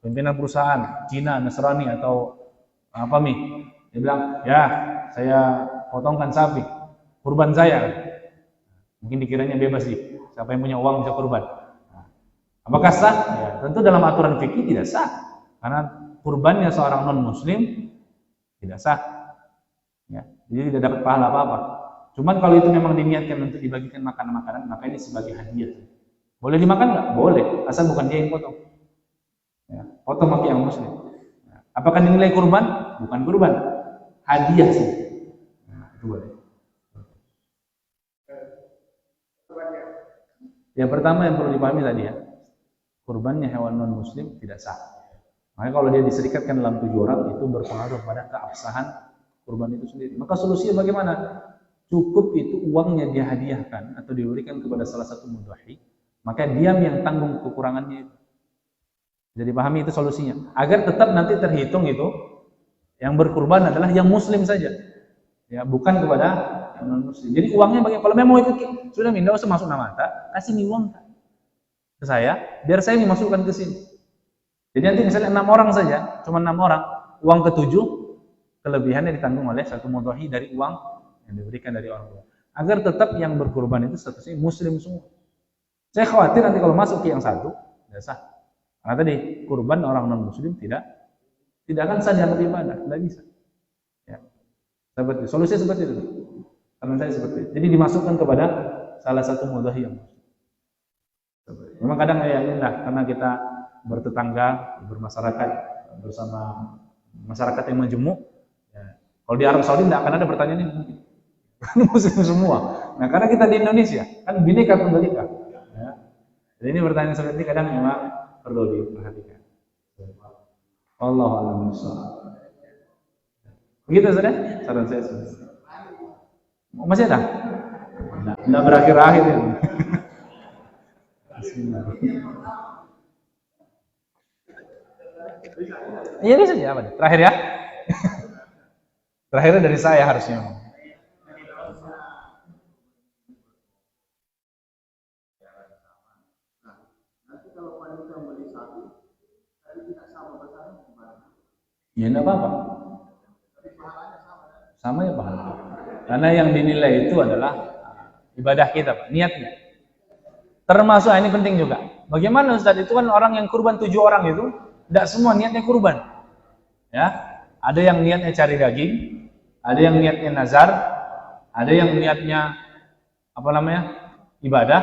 pimpinan perusahaan, Cina, Nasrani, atau apa nih? Dia bilang, ya saya potongkan sapi, kurban saya. Mungkin dikiranya bebas sih, siapa yang punya uang bisa kurban. Nah, apakah sah? Ya, tentu dalam aturan fikih tidak sah. Karena kurbannya seorang non-muslim tidak sah. Ya, jadi tidak dapat pahala apa-apa. Cuman kalau itu memang diniatkan untuk dibagikan makanan-makanan, maka ini sebagai hadiah. Boleh dimakan nggak? Boleh, asal bukan dia yang potong. Ya, potong bagi yang muslim. Nah, apakah dinilai kurban? Bukan kurban, hadiah sih. Nah, itu boleh. Yang pertama yang perlu dipahami tadi ya, kurbannya hewan non-muslim tidak sah. Makanya kalau dia diserikatkan dalam 7 orang, itu berpengaruh pada keabsahan kurban itu sendiri. Maka solusinya bagaimana? Cukup itu uangnya dia hadiahkan atau diberikan kepada salah satu mudhahi, maka dia yang tanggung kekurangannya itu. Jadi pahami itu solusinya. Agar tetap nanti terhitung itu yang berkurban adalah yang muslim saja. Ya, bukan kepada yang non-muslim. Jadi uangnya bagaimana? Kalau memang mau ikut, sudah tidak usah masuk nama tak, kasih nih uang ke saya, biar saya dimasukkan ke sini. Jadi nanti misalnya 6 orang saja, cuma 6 orang, uang ke-7 kelebihannya ditanggung oleh satu mudhahi dari uang yang diberikan dari orang tua. Agar tetap yang berkurban itu statusnya muslim semua. Saya khawatir nanti kalau masuk ke yang satu, tidak sah. Karena tadi kurban orang non-muslim tidak akan sah dianggap ibadah, tidak bisa. Ya. Seperti itu. Solusinya seperti itu. Karena saya seperti itu. Jadi dimasukkan kepada salah satu mudhahi yang muslim. Memang kadang ya inilah karena kita bertetangga, bermasyarakat bersama masyarakat yang majemuk. Ya. Kalau di Arab Saudi tidak akan ada pertanyaan ini mungkin. Muslim semua. Nah karena kita di Indonesia kan bineka tunggal ika. Ya. Jadi ini pertanyaan seperti ini kadang memang perlu diperhatikan. Allahu a'lam bishawab. Begitu saja saran saya. Masih ada? Tidak berakhir-akhir ya. Bismillah. Iya ini saja apa? Terakhir ya. Terakhirnya dari saya harusnya. Ya enggak apa-apa. Sama ya pahala. Karena yang dinilai itu adalah ibadah kita, Pak, niatnya. Termasuk ini penting juga. Bagaimana Ustaz, itu kan orang yang kurban 7 orang itu tidak semua niatnya kurban. Ya, ada yang niatnya cari daging, ada yang niatnya nazar, ada yang niatnya apa namanya? Ibadah,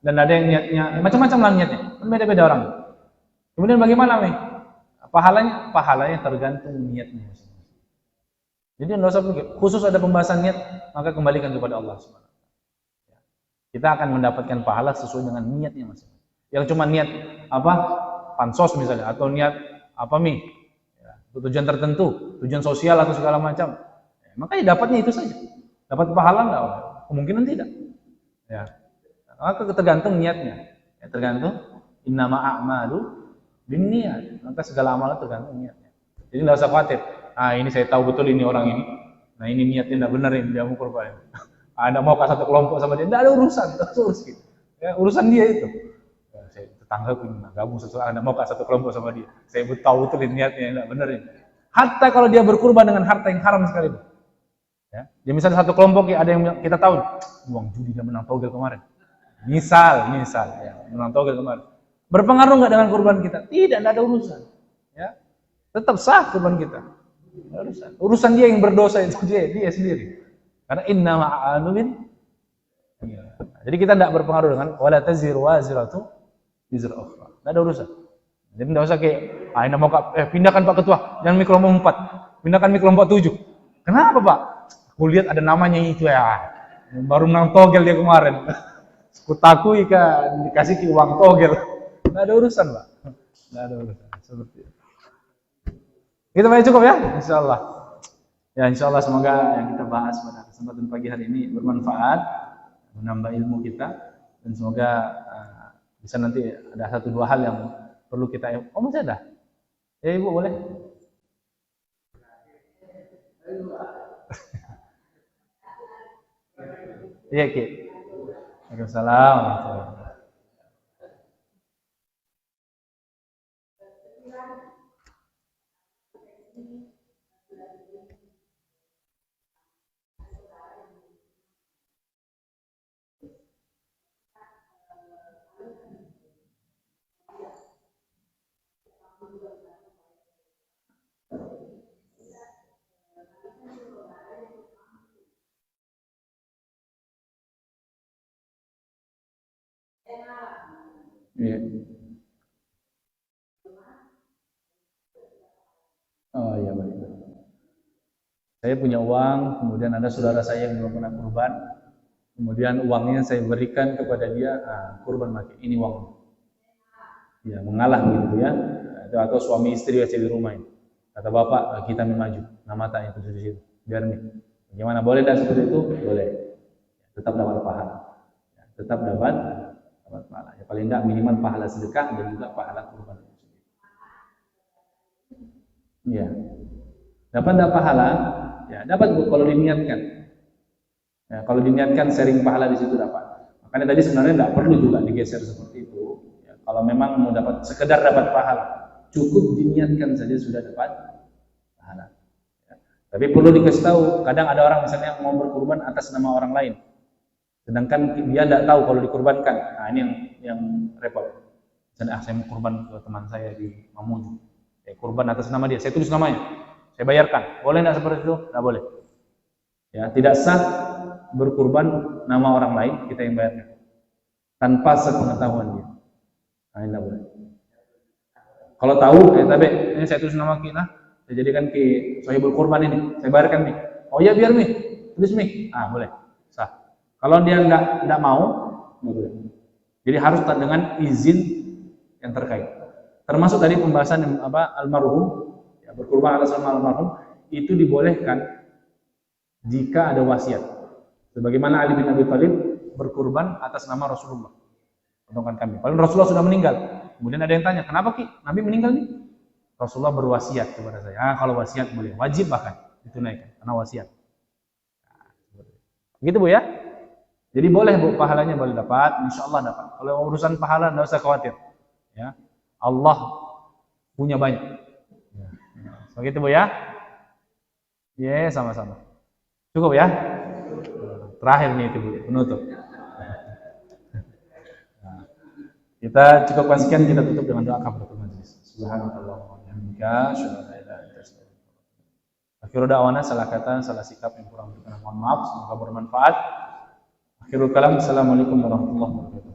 dan ada yang niatnya macam-macam lah niatnya. Kan beda-beda orang. Kemudian bagaimana nih? Pahalanya tergantung niatnya. Jadi enggak usah pikir, khusus ada pembahasan niat, maka kembalikan kepada Allah SWT. Kita akan mendapatkan pahala sesuai dengan niatnya masing-masing. Yang cuma niat apa? Pansos misalnya, atau niat apa nih? Ya, tujuan tertentu, tujuan sosial atau segala macam. Ya, makanya dapatnya itu saja. Dapat pahala enggak? Kemungkinan tidak. Ya. Maka tergantung niatnya. Ya, tergantung innama a'malu binniyat. Maka segala amalan tergantung niatnya. Jadi enggak usah khawatir. Ah ini saya tahu betul ini orang ini. Nah ini niatnya enggak benar ini, dia mau korban. Ada mau ke satu kelompok sama dia, enggak ada urusan, urusan. Ya, urusan dia itu. Ya, saya tetangga punya gabung sesuatu, anda mau ke satu kelompok sama dia. Saya tahu betul niatnya enggak benar ini. Hatta kalau dia berkurban dengan harta yang haram sekali. Ya, dia misalnya satu kelompok ya, ada yang kita tahu, uang judi dia menang togel kemarin. Misal ya, menang togel kemarin. Berpengaruh enggak dengan kurban kita? Tidak ada urusan. Ya. Tetap sah kurban kita. Urusan dia yang berdosa itu dia sendiri. Karena inna ma'alumin. Jadi kita tidak berpengaruh dengan wala taziru waziratu wizra ukhra. Tidak ada urusan. Jadi tidak usah kayak ini mau pindahkan Pak Ketua, jangan kelompok 4, pindahkan kelompok 7. Kenapa Pak? Aku lihat ada namanya itu ya. Baru menang togel dia kemarin. Aku takut dikasih uang togel. Tidak ada urusan Pak. Tidak ada urusan. Seperti itu. Kita baik cukup ya, insyaallah. Ya insyaallah semoga yang kita bahas pada kesempatan pagi hari ini bermanfaat, menambah ilmu kita, dan semoga bisa nanti ada 1-2 hal yang perlu kita. Oh masih ada? Ya Ibu boleh. Iya, Ki. Waalaikumsalam warahmatullahi wabarakatuh. Iya. Oh iya, baik. Saya punya uang, kemudian ada saudara saya yang belum pernah kurban, kemudian uangnya saya berikan kepada dia, kurban mati, ini uang. Ya, mengalah gitu ya. Atau suami istri aja di rumah ini. Kata bapak, kita maju, nama tanya itu di situ. Biar nih. Gimana, boleh dan seperti itu? Boleh. Tetap dapat pahala. Ya, tetap dapat pahala. Ya, paling enggak minimal pahala sedekah dan juga pahala kurban. Ya. Dapat pahala? Ya, dapat Bu kalau diniatkan. Ya, kalau diniatkan sharing pahala di situ dapat. Makanya tadi sebenarnya enggak perlu juga digeser seperti itu. Ya, kalau memang mau dapat sekedar dapat pahala, cukup diniatkan saja sudah dapat pahala. Ya. Tapi perlu dikasih tahu, kadang ada orang misalnya mau berkurban atas nama orang lain. Sedangkan dia tidak tahu kalau dikurbankan. Nah, ini yang repot. Misalnya, saya mau kurban ke teman saya di Mamuju. Kurban atas nama dia, saya tulis namanya. Saya bayarkan. Boleh tidak seperti itu? Tidak boleh. Ya, tidak sah berkurban nama orang lain, kita yang bayarkan. Tanpa sepengetahuan dia. Nah, ini tidak boleh. Kalau tahu, tapi ini saya tulis nama kita, saya jadikan ke sahibul kurban ini, saya bayarkan nih. Oh iya biar nih, tulis nih. Boleh, sah. Kalau dia nggak mau, nggak boleh. Jadi harus dengan izin yang terkait. Termasuk tadi pembahasan almarhum, ya, berkurban atas nama almarhum itu dibolehkan jika ada wasiat. Sebagaimana Ali bin Abi Thalib berkurban atas nama Rasulullah. Potongan kami. Kalau Rasulullah sudah meninggal, kemudian ada yang tanya, kenapa Ki? Nabi meninggal nih? Rasulullah berwasiat kepada saya. Kalau wasiat boleh, wajib bahkan ditunaikan karena wasiat. Begitu Bu ya? Jadi boleh Bu, pahalanya boleh dapat, insya Allah dapat. Kalau urusan pahala tidak usah khawatir. Ya, Allah punya banyak. Ya. Begitu Bu ya? Ya, sama-sama. Cukup ya? Terakhirnya itu Bu, penutup. Kita cukupkan sekian, kita tutup dengan doa kafaratul majelis. Subhanallah wa bihamdika, asyhadu an la ilaha illa anta, astaghfiruka wa atubu ilaik. Akhirul da'wana, salah kata, salah sikap yang kurang berkenan, mohon maaf, semoga bermanfaat. Akhirul kalam, assalamualaikum warahmatullahi wabarakatuh.